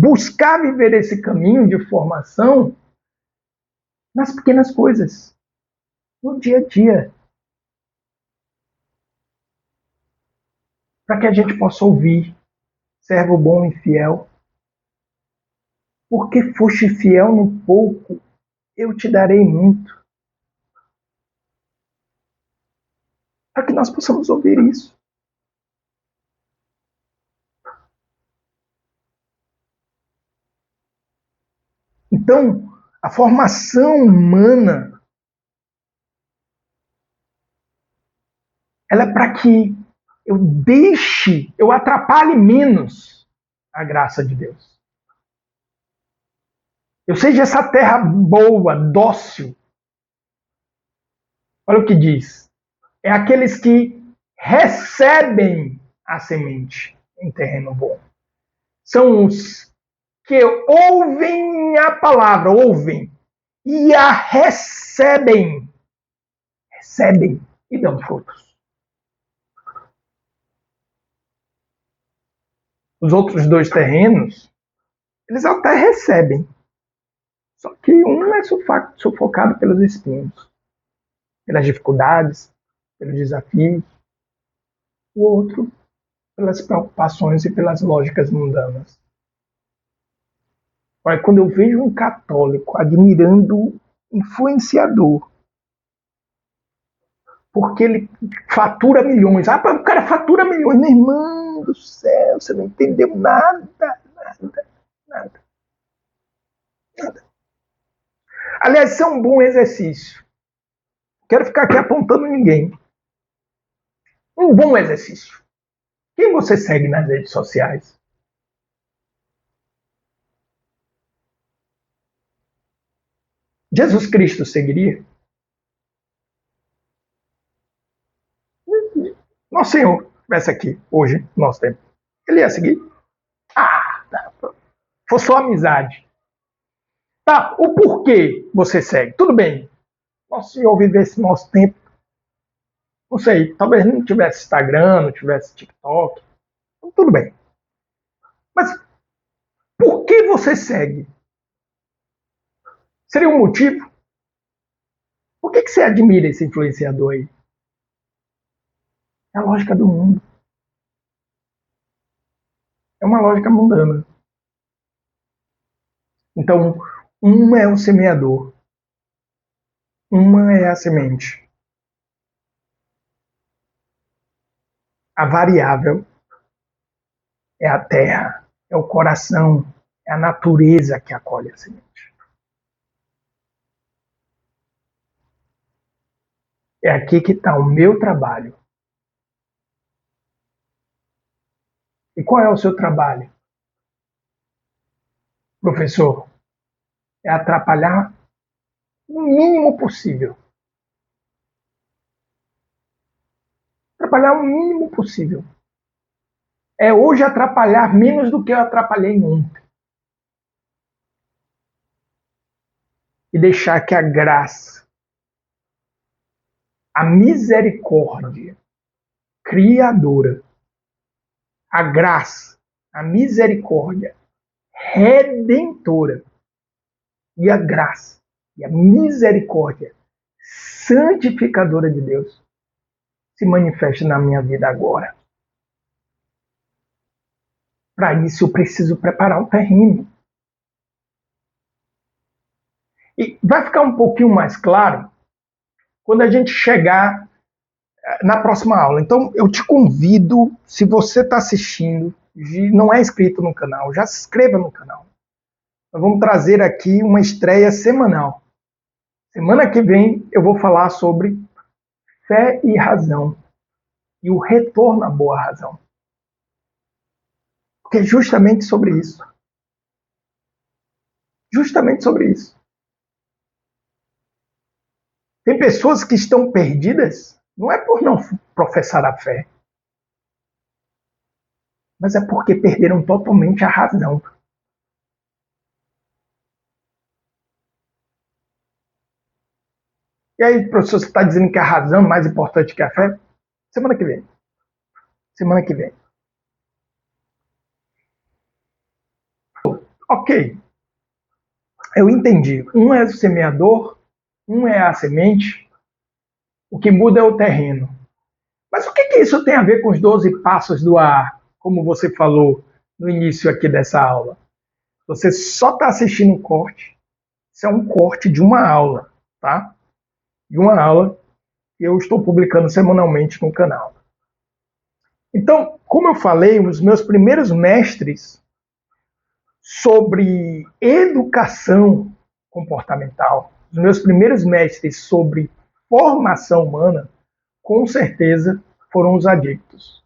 buscar viver esse caminho de formação nas pequenas coisas, no dia a dia, para que a gente possa ouvir, servo bom e fiel, porque foste fiel no pouco, eu te darei muito. Para que nós possamos ouvir isso. Então, a formação humana, ela é para que eu atrapalhe menos a graça de Deus. Eu seja essa terra boa, dócil. Olha o que diz. É aqueles que recebem a semente em terreno bom. São os que ouvem a palavra, ouvem, e a recebem e dão frutos. Os outros dois terrenos, eles até recebem, só que um é sufocado pelos espinhos, pelas dificuldades, pelos desafios. o outro pelas preocupações e pelas lógicas mundanas. Olha, quando eu vejo um católico admirando influenciador, porque ele fatura milhões. Ah, o cara fatura milhões. Meu irmão do céu, você não entendeu nada, nada, nada, nada. Aliás, isso é um bom exercício. Quero ficar aqui apontando ninguém. Um bom exercício. Quem você segue nas redes sociais? Jesus Cristo seguiria? Nosso Senhor estivesse aqui hoje, no nosso tempo. Ele ia seguir? Ah, tá. For só amizade. Tá, o porquê você segue? Tudo bem. Nosso Senhor vivesse nosso tempo. Não sei, talvez não tivesse Instagram, não tivesse TikTok. Tudo bem. Mas por que você segue? Seria um motivo? Por que você admira esse influenciador aí? É a lógica do mundo. É uma lógica mundana. Então, uma é o semeador, uma é a semente. A variável é a terra, é o coração, é a natureza que acolhe a semente. É aqui que está o meu trabalho. E qual é o seu trabalho, professor? É atrapalhar o mínimo possível. Atrapalhar o mínimo possível. É hoje atrapalhar menos do que eu atrapalhei ontem. E deixar que a graça, a misericórdia criadora, a graça, a misericórdia redentora e a graça e a misericórdia santificadora de Deus se manifeste na minha vida agora. Para isso eu preciso preparar o terreno. E vai ficar um pouquinho mais claro quando a gente chegar na próxima aula. Então eu te convido, se você está assistindo, não é inscrito no canal, já se inscreva no canal. Nós vamos trazer aqui uma estreia semanal. Semana que vem eu vou falar sobre fé e razão e o retorno à boa razão. Porque é justamente sobre isso. Justamente sobre isso. Tem pessoas que estão perdidas, não é por não professar a fé, mas é porque perderam totalmente a razão. E aí, professor, você está dizendo que a razão é mais importante que a fé? Semana que vem. Semana que vem. Ok. Eu entendi. Um é o semeador, um é a semente, o que muda é o terreno. Mas o que isso tem a ver com os 12 passos do ar, como você falou no início aqui dessa aula? Você só está assistindo um corte. Isso é um corte de uma aula, tá? De uma aula que eu estou publicando semanalmente no canal. Então, como eu falei, os meus primeiros mestres sobre educação comportamental, os meus primeiros mestres sobre formação humana, com certeza foram os adictos.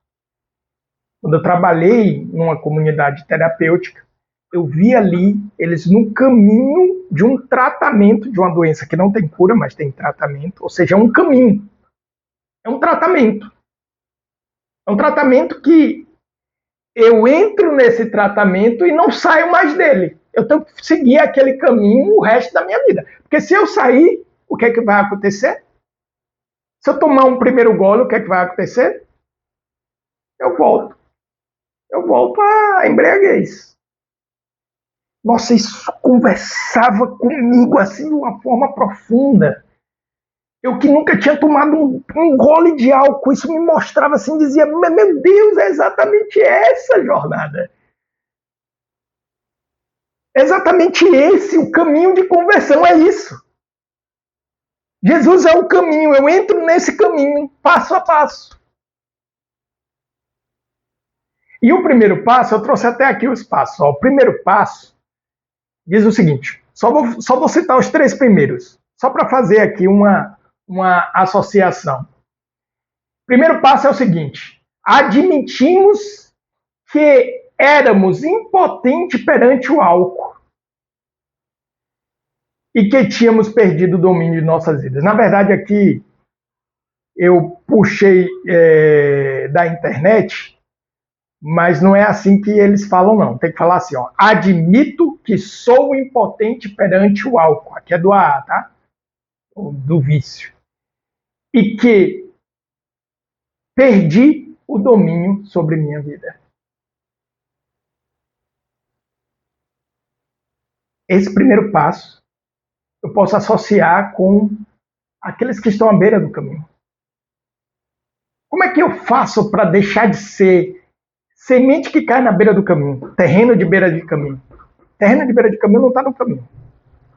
Quando eu trabalhei numa comunidade terapêutica, eu vi ali eles no caminho de um tratamento de uma doença que não tem cura, mas tem tratamento, ou seja, é um caminho. É um tratamento. É um tratamento que eu entro nesse tratamento e não saio mais dele. Eu tenho que seguir aquele caminho o resto da minha vida. Porque se eu sair, o que é que vai acontecer? Se eu tomar um primeiro gole, o que é que vai acontecer? Eu volto. Eu volto à embriaguez. Nossa, isso conversava comigo assim de uma forma profunda. Eu que nunca tinha tomado um gole de álcool, isso me mostrava assim, dizia, meu Deus, é exatamente essa jornada. Exatamente esse, o caminho de conversão é isso. Jesus é o caminho, eu entro nesse caminho, passo a passo. E o primeiro passo, eu trouxe até aqui os passos. Ó, o primeiro passo diz o seguinte, só vou citar os 3 primeiros, só para fazer aqui uma associação. Primeiro passo é o seguinte, admitimos que éramos impotentes perante o álcool e que tínhamos perdido o domínio de nossas vidas. Na verdade, aqui eu puxei da internet, mas não é assim que eles falam, não. Tem que falar assim, ó, admito que sou impotente perante o álcool. Aqui é do AA, tá? Do vício. E que perdi o domínio sobre minha vida. Esse primeiro passo eu posso associar com aqueles que estão à beira do caminho. Como é que eu faço para deixar de ser semente que cai na beira do caminho, terreno de beira de caminho? Terreno de beira de caminho não está no caminho.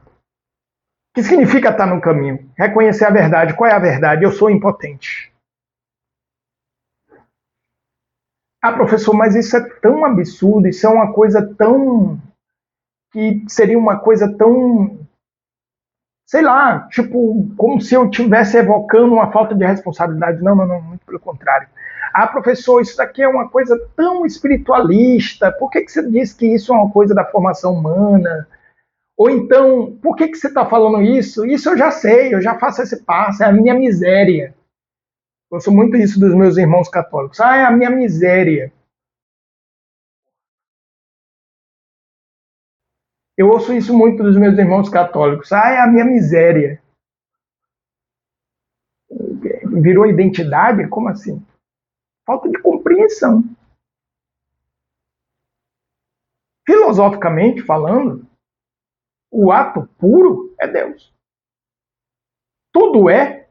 O que significa estar no caminho? Reconhecer a verdade. Qual é a verdade? Eu sou impotente. Ah, professor, mas isso é tão absurdo, isso é uma coisa tão... que seria uma coisa tão... sei lá, tipo, como se eu estivesse evocando uma falta de responsabilidade. Não, muito pelo contrário. Ah, professor, isso daqui é uma coisa tão espiritualista, por que você diz que isso é uma coisa da formação humana? Ou então, por que você está falando isso? Isso eu já sei, eu já faço esse passo, é a minha miséria. Eu ouço muito isso dos meus irmãos católicos. Ah, é a minha miséria. Eu ouço isso muito dos meus irmãos católicos. Ah, é a minha miséria. Virou identidade? Como assim? Falta de compreensão. Filosoficamente falando, o ato puro é Deus. Tudo é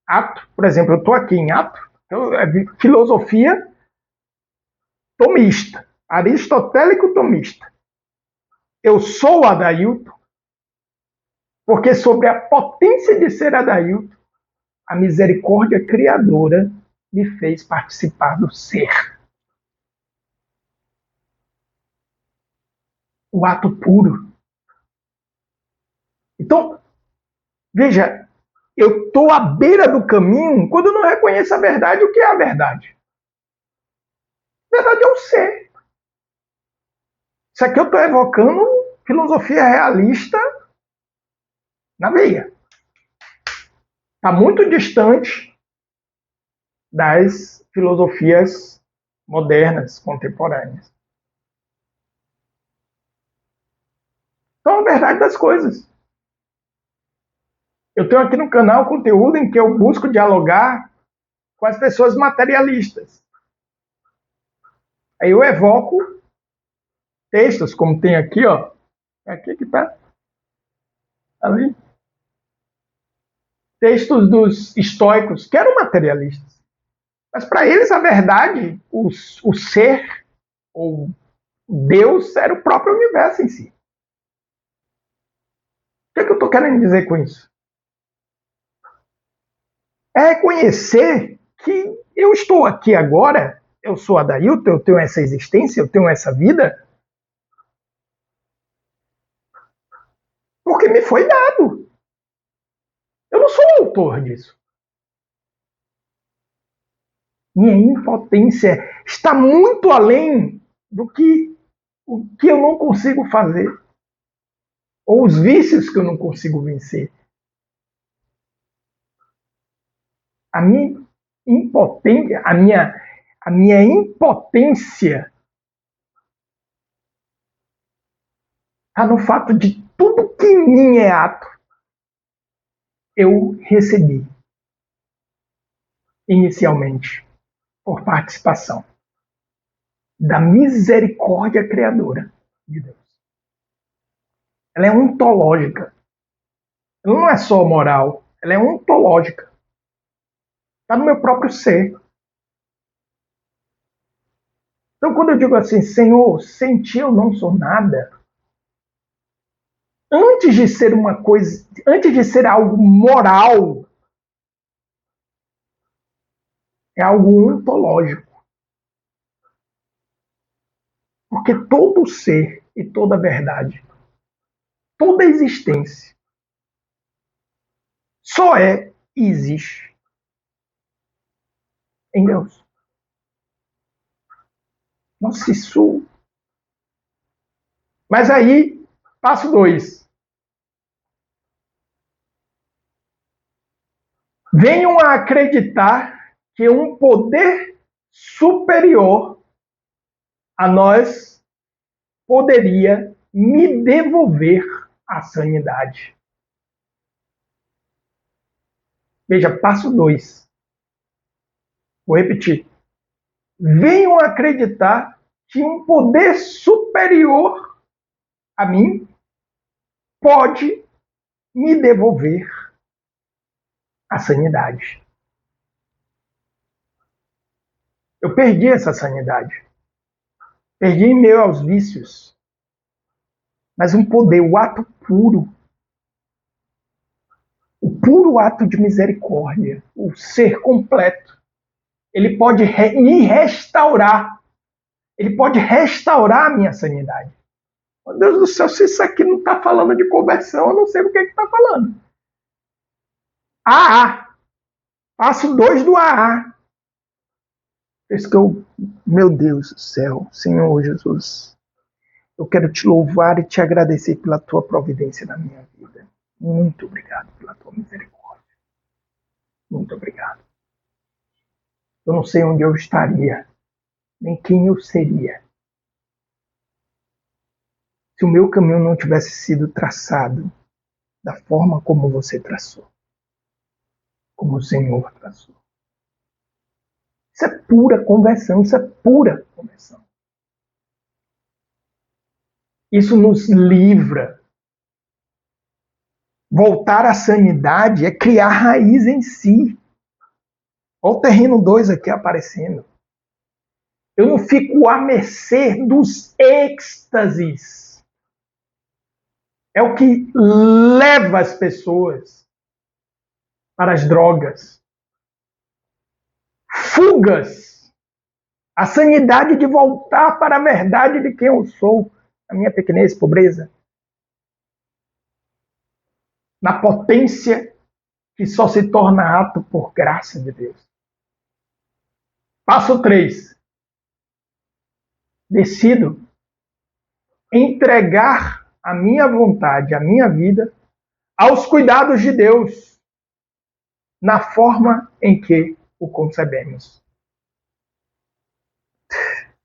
ato. Por exemplo, eu estou aqui em ato. Filosofia tomista. Aristotélico tomista. Eu sou Adailton porque sobre a potência de ser Adailton, a misericórdia criadora me fez participar do ser. O ato puro. Então, veja, eu estou à beira do caminho quando eu não reconheço a verdade. O que é a verdade? A verdade é o ser. Isso aqui eu estou evocando filosofia realista na veia. Está muito distante das filosofias modernas, contemporâneas. Então, a verdade das coisas. Eu tenho aqui no canal conteúdo em que eu busco dialogar com as pessoas materialistas. Aí eu evoco textos, como tem aqui, ó. Aqui que tá. Ali. Textos dos estoicos, que eram materialistas. Mas para eles a verdade, o ser, ou Deus, era o próprio universo em si. O que é que eu estou querendo dizer com isso? É reconhecer que eu estou aqui agora, eu sou Adailton, eu tenho essa existência, eu tenho essa vida, porque me foi dado. Eu não sou o autor disso. Minha impotência está muito além do que o que eu não consigo fazer, ou os vícios que eu não consigo vencer. A minha impotência, a minha impotência está no fato de tudo que em mim é ato, eu recebi inicialmente por participação da misericórdia criadora de Deus. Ela é ontológica. Ela não é só moral, ela é ontológica. Está no meu próprio ser. Então, quando eu digo assim, Senhor, sem ti eu não sou nada, antes de ser uma coisa, antes de ser algo moral, é algo ontológico. Porque todo ser e toda verdade, toda existência, só é e existe em Deus. Nossa, isso. Mas aí, passo 2. Venham a acreditar que um poder superior a nós poderia me devolver a sanidade. Veja, passo 2. Vou repetir. Venham acreditar que um poder superior a mim pode me devolver a sanidade. Eu perdi essa sanidade. Perdi em meio aos vícios. Mas um poder, o ato puro, o puro ato de misericórdia, o ser completo, ele pode me restaurar. Ele pode restaurar a minha sanidade. Meu Deus do céu, se isso aqui não está falando de conversão, eu não sei o que está falando. AA. Passo 2 do AA. Isso que eu, meu Deus do céu, Senhor Jesus, eu quero te louvar e te agradecer pela tua providência na minha vida. Muito obrigado pela tua misericórdia. Muito obrigado. Eu não sei onde eu estaria, nem quem eu seria, se o meu caminho não tivesse sido traçado da forma como você traçou, como o Senhor traçou. Isso é pura conversão, isso é pura conversão. Isso nos livra. Voltar à sanidade é criar raiz em si. Olha o terreno 2 aqui aparecendo. Eu não fico à mercê dos êxtases. É o que leva as pessoas para as drogas. Fugas. A sanidade de voltar para a verdade de quem eu sou. A minha pequenez, pobreza. Na potência que só se torna ato por graça de Deus. Passo 3. Decido entregar a minha vontade, a minha vida, aos cuidados de Deus, na forma em que o concebemos.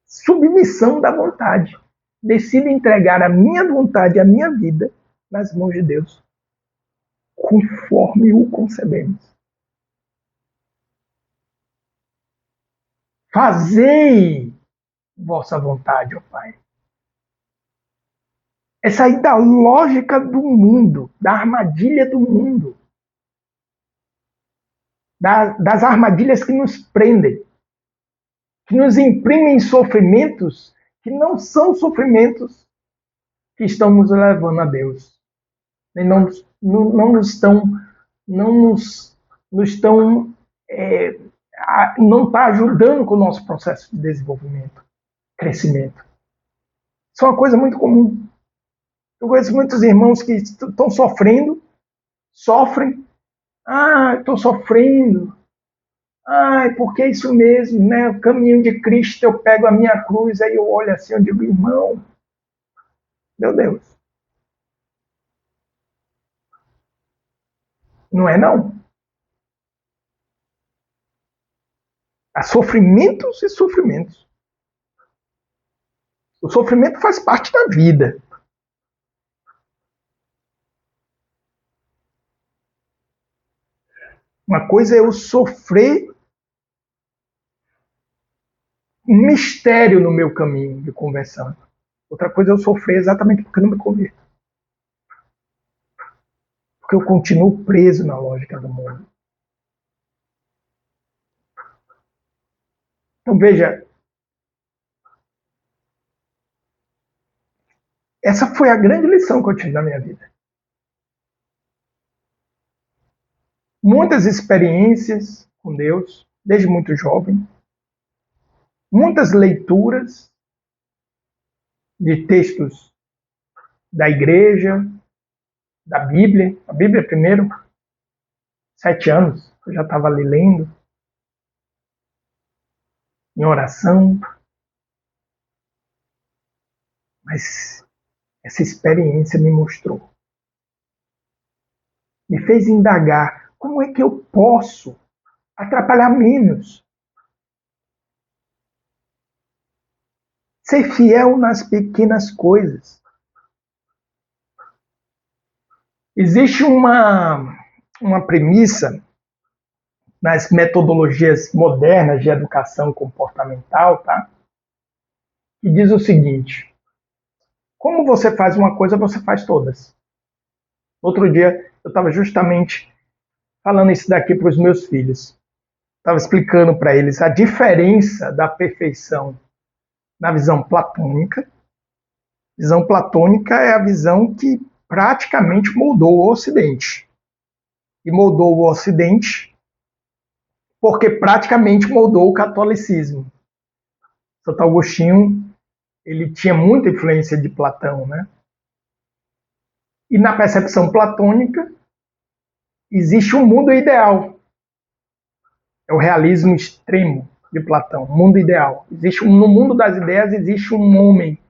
Submissão da vontade. Decido entregar a minha vontade, a minha vida, nas mãos de Deus, conforme o concebemos. Fazei vossa vontade, ó Pai. É sair da lógica do mundo, da armadilha do mundo, das armadilhas que nos prendem, que nos imprimem sofrimentos que não são sofrimentos que estão nos levando a Deus. Não está ajudando com o nosso processo de desenvolvimento, crescimento. Isso é uma coisa muito comum. Eu conheço muitos irmãos que estão sofrem. Estou sofrendo. Porque é isso mesmo, né? O caminho de Cristo, eu pego a minha cruz, aí eu olho assim, eu digo, irmão, meu Deus. Não é não. Há sofrimentos e sofrimentos. O sofrimento faz parte da vida. Uma coisa é eu sofrer um mistério no meu caminho de conversão. Outra coisa é eu sofrer exatamente porque eu não me converto. Porque Porque eu continuo preso na lógica do mundo. Então veja, essa foi a grande lição que eu tive na minha vida. Muitas experiências com Deus, desde muito jovem, muitas leituras de textos da igreja, da Bíblia. A Bíblia primeiro, 7 anos, eu já estava ali lendo, em oração. Mas essa experiência me mostrou, me fez indagar como é que eu posso atrapalhar menos, ser fiel nas pequenas coisas. Existe uma premissa nas metodologias modernas de educação comportamental, tá? Que diz o seguinte: como você faz uma coisa, você faz todas. Outro dia, eu estava justamente falando isso daqui para os meus filhos. Estava explicando para eles a diferença da perfeição na visão platônica. Visão platônica é a visão que praticamente moldou o Ocidente. E moldou o Ocidente porque praticamente moldou o catolicismo. Santo Agostinho, ele tinha muita influência de Platão, né? E na percepção platônica, existe um mundo ideal. É o realismo extremo de Platão, mundo ideal. No mundo das ideias existe um homem.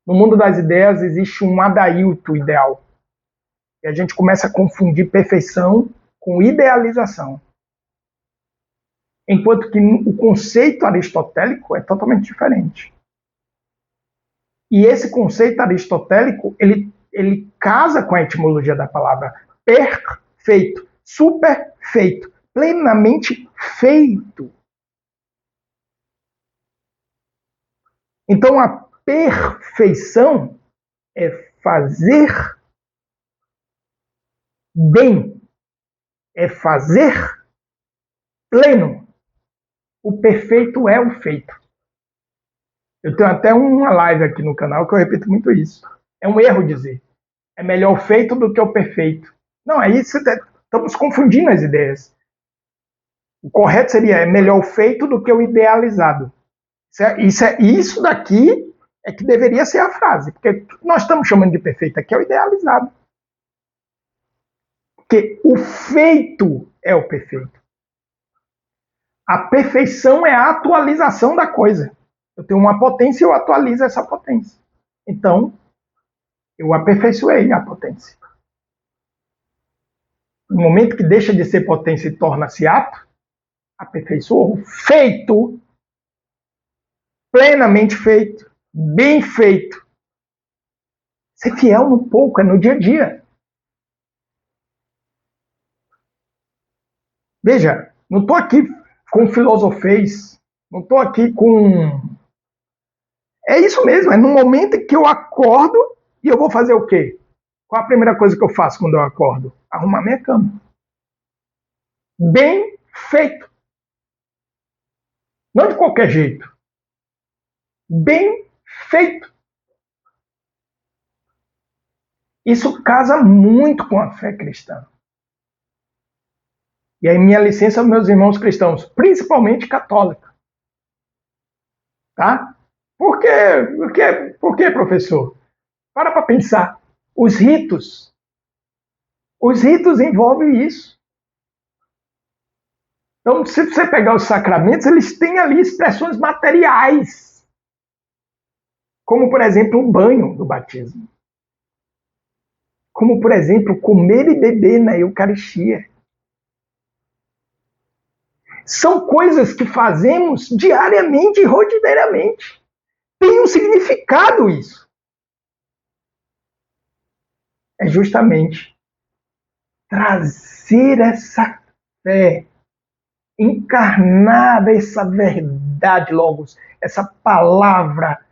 No mundo das ideias existe um adailto ideal. E a gente começa a confundir perfeição com idealização. Enquanto que o conceito aristotélico é totalmente diferente. E esse conceito aristotélico, ele casa com a etimologia da palavra perfeito, superfeito, plenamente feito. Então a perfeição é fazer bem, é fazer pleno. O perfeito é o feito. Eu tenho até uma live aqui no canal que eu repito muito isso. É um erro dizer, é melhor o feito do que o perfeito. Não, é isso, estamos confundindo as ideias. O correto seria, é melhor o feito do que o idealizado. Isso daqui é que deveria ser a frase, porque nós estamos chamando de perfeito aqui é o idealizado. Porque o feito é o perfeito. A perfeição é a atualização da coisa. Eu tenho uma potência e eu atualizo essa potência. Então, eu aperfeiçoei a potência. No momento que deixa de ser potência e torna-se ato, aperfeiçoou, feito, plenamente feito, bem feito. Ser fiel no pouco, é no dia a dia. Veja, não estou aqui com filosofês, não estou aqui com... É isso mesmo, é no momento que eu acordo e eu vou fazer o quê? Qual a primeira coisa que eu faço quando eu acordo? Arrumar minha cama. Bem feito. Não de qualquer jeito. Bem feito. Isso casa muito com a fé cristã. E aí, minha licença aos meus irmãos cristãos, principalmente católica. Tá? Por quê? Por quê, professor? Para pensar. Os ritos envolvem isso. Então, se você pegar os sacramentos, eles têm ali expressões materiais. Como, por exemplo, o banho do batismo. Como, por exemplo, comer e beber na Eucaristia. São coisas que fazemos diariamente e rotineiramente. Tem um significado isso. É justamente trazer essa fé, encarnar essa verdade, logos, essa palavra,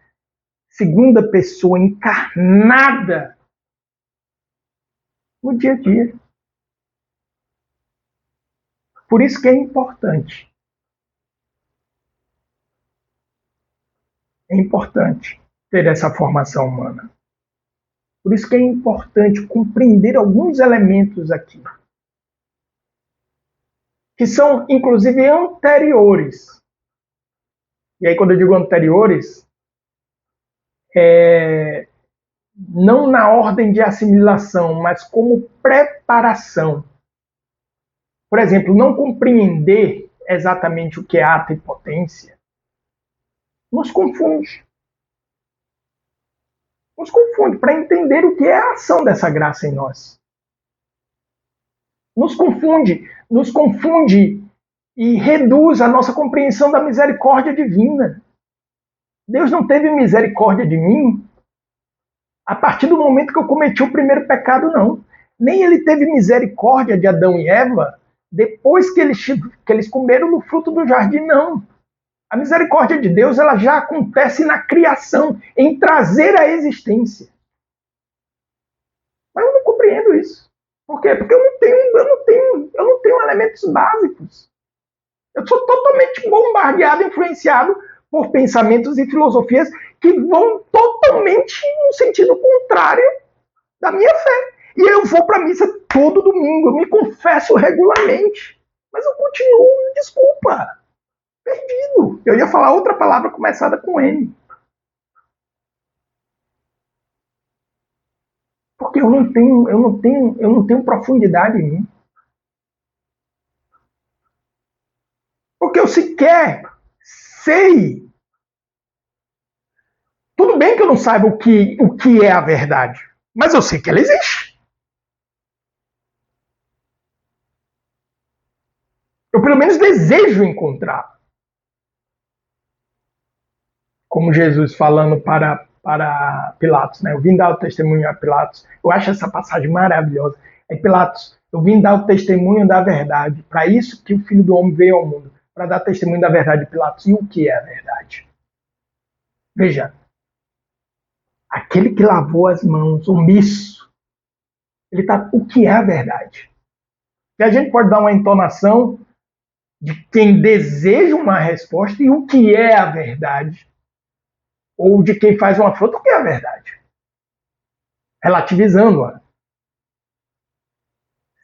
segunda pessoa encarnada no dia a dia. Por isso que é importante. É importante ter essa formação humana. Por isso que é importante compreender alguns elementos aqui, que são, inclusive, anteriores. E aí, quando eu digo anteriores, não na ordem de assimilação, mas como preparação. Por exemplo, não compreender exatamente o que é ato e potência nos confunde. Nos confunde para entender o que é a ação dessa graça em nós. Nos confunde e reduz a nossa compreensão da misericórdia divina. Deus não teve misericórdia de mim a partir do momento que eu cometi o primeiro pecado, não. Nem ele teve misericórdia de Adão e Eva depois que eles comeram no fruto do jardim, não. A misericórdia de Deus ela já acontece na criação, em trazer a existência. Mas eu não compreendo isso. Por quê? Porque eu não tenho elementos básicos. Eu sou totalmente bombardeado, influenciado por pensamentos e filosofias que vão totalmente no sentido contrário da minha fé. E eu vou para a missa todo domingo, eu me confesso regularmente. Mas eu continuo, desculpa, perdido. Eu ia falar outra palavra começada com N. Porque eu não tenho profundidade em mim. Porque eu sequer sei. Tudo bem que eu não saiba o que é a verdade, mas eu sei que ela existe. Eu pelo menos desejo encontrar. Como Jesus falando para Pilatos, né? Eu vim dar o testemunho a Pilatos. Eu acho essa passagem maravilhosa. É Pilatos, eu vim dar o testemunho da verdade. Para isso que o Filho do Homem veio ao mundo, para dar testemunho da verdade de Pilatos. E o que é a verdade? Veja, aquele que lavou as mãos, omisso, ele tá. O que é a verdade? E a gente pode dar uma entonação de quem deseja uma resposta e o que é a verdade, ou de quem faz uma afronta, o que é a verdade, relativizando-a.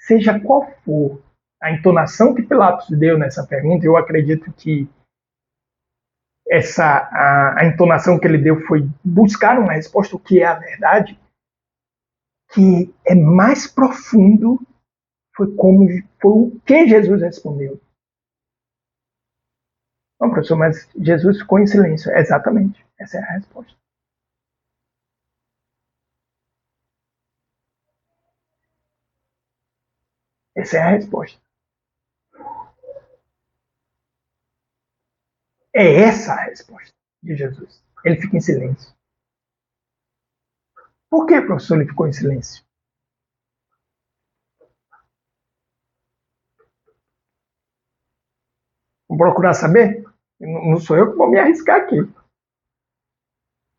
Seja qual for a entonação que Pilatos deu nessa pergunta, eu acredito que a entonação que ele deu foi buscar uma resposta, o que é a verdade, que é mais profundo, foi o que Jesus respondeu. Não, professor, mas Jesus ficou em silêncio. Exatamente, essa é a resposta. Essa é a resposta. É essa a resposta de Jesus. Ele fica em silêncio. Por que, professor, ele ficou em silêncio? Vamos procurar saber? Não sou eu que vou me arriscar aqui.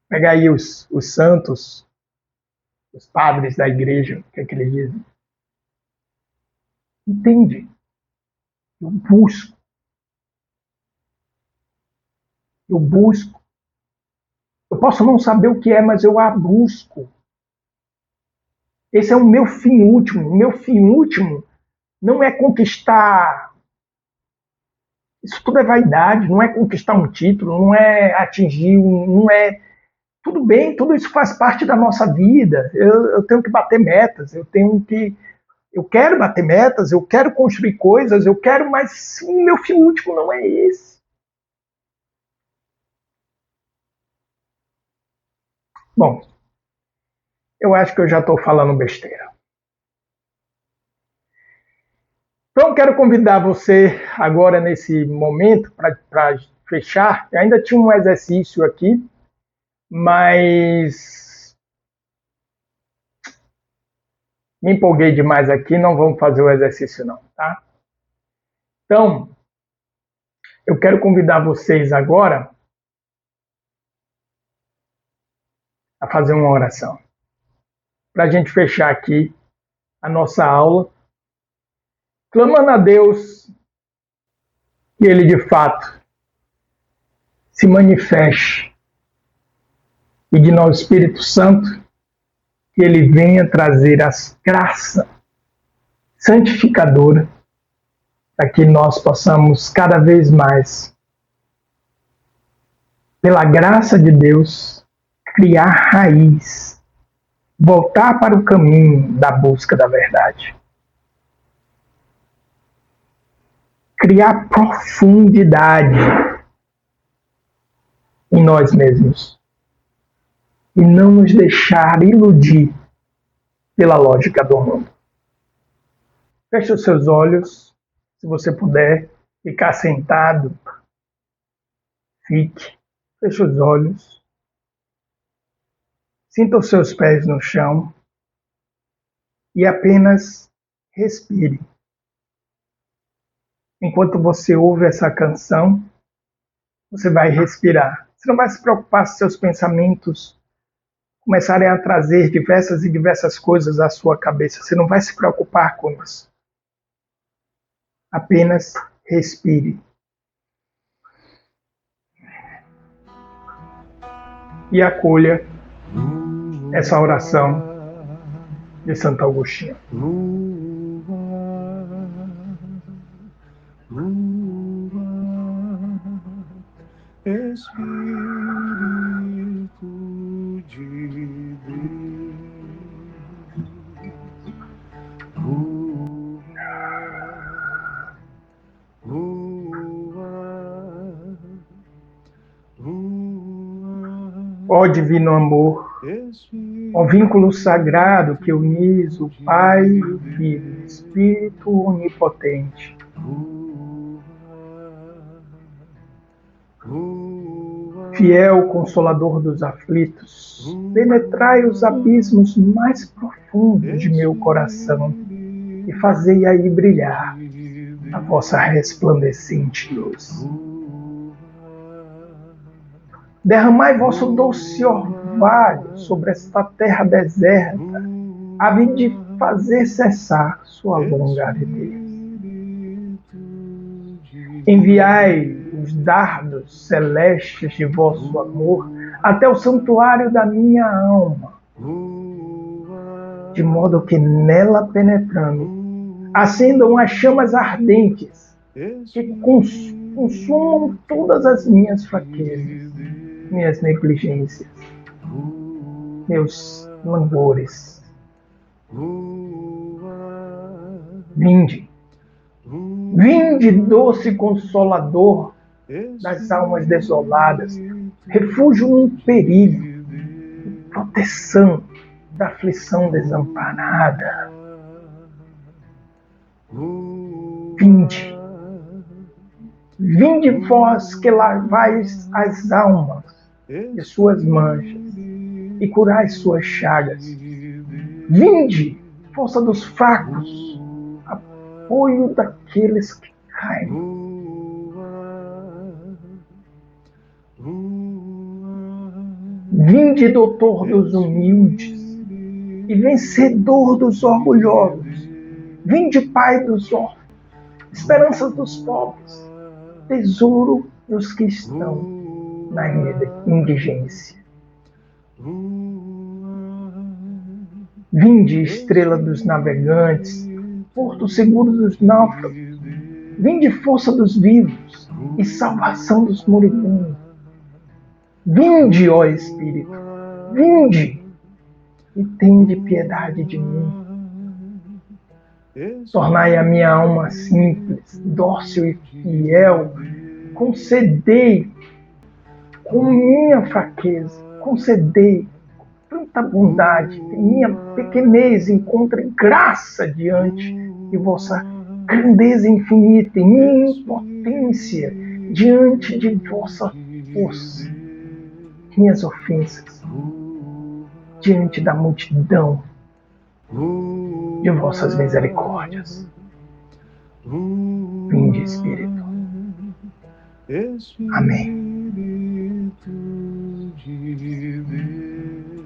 Pegar aí os santos, os padres da igreja, o que é que eles dizem? Entende? Eu busco. Eu busco. Eu posso não saber o que é, mas eu a busco. Esse é o meu fim último. O meu fim último não é conquistar. Isso tudo é vaidade, não é conquistar um título, não é atingir, não é. Tudo bem, tudo isso faz parte da nossa vida. Eu tenho que bater metas, eu quero bater metas, eu quero construir coisas, eu quero, mas sim, meu fim último não é esse. Bom, eu acho que eu já estou falando besteira. Então, quero convidar você agora, nesse momento, para fechar. Eu ainda tinha um exercício aqui, mas me empolguei demais aqui, não vamos fazer o exercício não, tá? Então, eu quero convidar vocês agora a fazer uma oração. Para a gente fechar aqui a nossa aula, clamando a Deus que Ele de fato se manifeste e de nosso Espírito Santo que Ele venha trazer as graças santificadoras para que nós possamos cada vez mais, pela graça de Deus, criar raiz, voltar para o caminho da busca da verdade. Criar profundidade em nós mesmos e não nos deixar iludir pela lógica do mundo. Feche os seus olhos, se você puder ficar sentado, fique. Feche os olhos. Sinta os seus pés no chão e apenas respire. Enquanto você ouve essa canção, você vai respirar. Você não vai se preocupar se seus pensamentos começarem a trazer diversas coisas à sua cabeça. Você não vai se preocupar com isso. Apenas respire. E acolha essa oração de Santo Agostinho. Espírito de Deus, Ó divino amor, ó vínculo sagrado que unis o Pai e o Filho, Espírito onipotente. Fiel Consolador dos aflitos, penetrai os abismos mais profundos de meu coração e fazei aí brilhar a vossa resplandecente luz. Derramai vosso doce orvalho sobre esta terra deserta, a fim de fazer cessar sua longa aridez. Enviai os dardos celestes de vosso amor até o santuário da minha alma, de modo que nela penetrando, acendam as chamas ardentes que consumam todas as minhas fraquezas, minhas negligências, meus langores. Vinde, vinde, doce Consolador das almas desoladas, refúgio no perigo, proteção da aflição desamparada. Vinde, vinde vós que lavais as almas de suas manchas e curais suas chagas. Vinde, força dos fracos, apoio daqueles que caem. Vinde, doutor dos humildes e vencedor dos orgulhosos. Vinde, pai dos órfãos, esperança dos pobres, tesouro dos que estão na indigência. Vinde, estrela dos navegantes, porto seguro dos náufragos. Vinde, força dos vivos e salvação dos moribundos. Vinde, ó Espírito, vinde e tende piedade de mim. Tornai a minha alma simples, dócil e fiel. Concedei com minha fraqueza, concedei tanta bondade que minha pequenez encontre graça diante de vossa grandeza infinita e minha impotência diante de vossa força, minhas ofensas diante da multidão de vossas misericórdias. Vinde, Espírito. Amém. de Deus.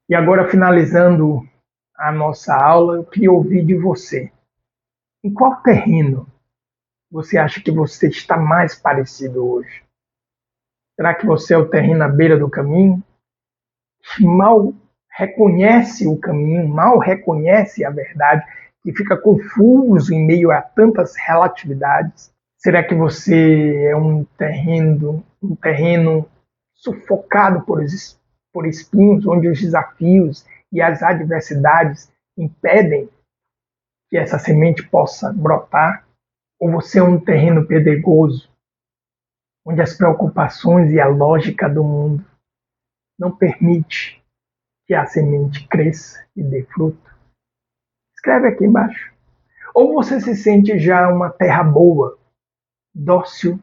E agora, finalizando a nossa aula, eu queria ouvir de você. Em qual terreno você acha que você está mais parecido hoje? Será que você é o terreno à beira do caminho, que mal reconhece o caminho, mal reconhece a verdade, que fica confuso em meio a tantas relatividades? Será que você é um terreno sufocado por espinhos, onde os desafios e as adversidades impedem que essa semente possa brotar? Ou você é um terreno pedregoso, onde as preocupações e a lógica do mundo não permite que a semente cresça e dê fruto? Escreve aqui embaixo. Ou você se sente já uma terra boa, dócil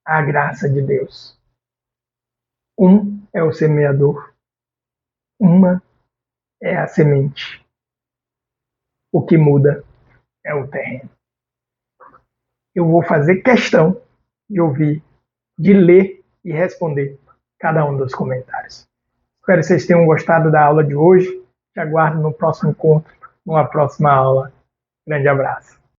à graça de Deus? Um é o semeador, uma é a semente. O que muda é o terreno. Eu vou fazer questão de ouvir, de ler e responder cada um dos comentários. Espero que vocês tenham gostado da aula de hoje. Te aguardo no próximo encontro, numa próxima aula. Grande abraço.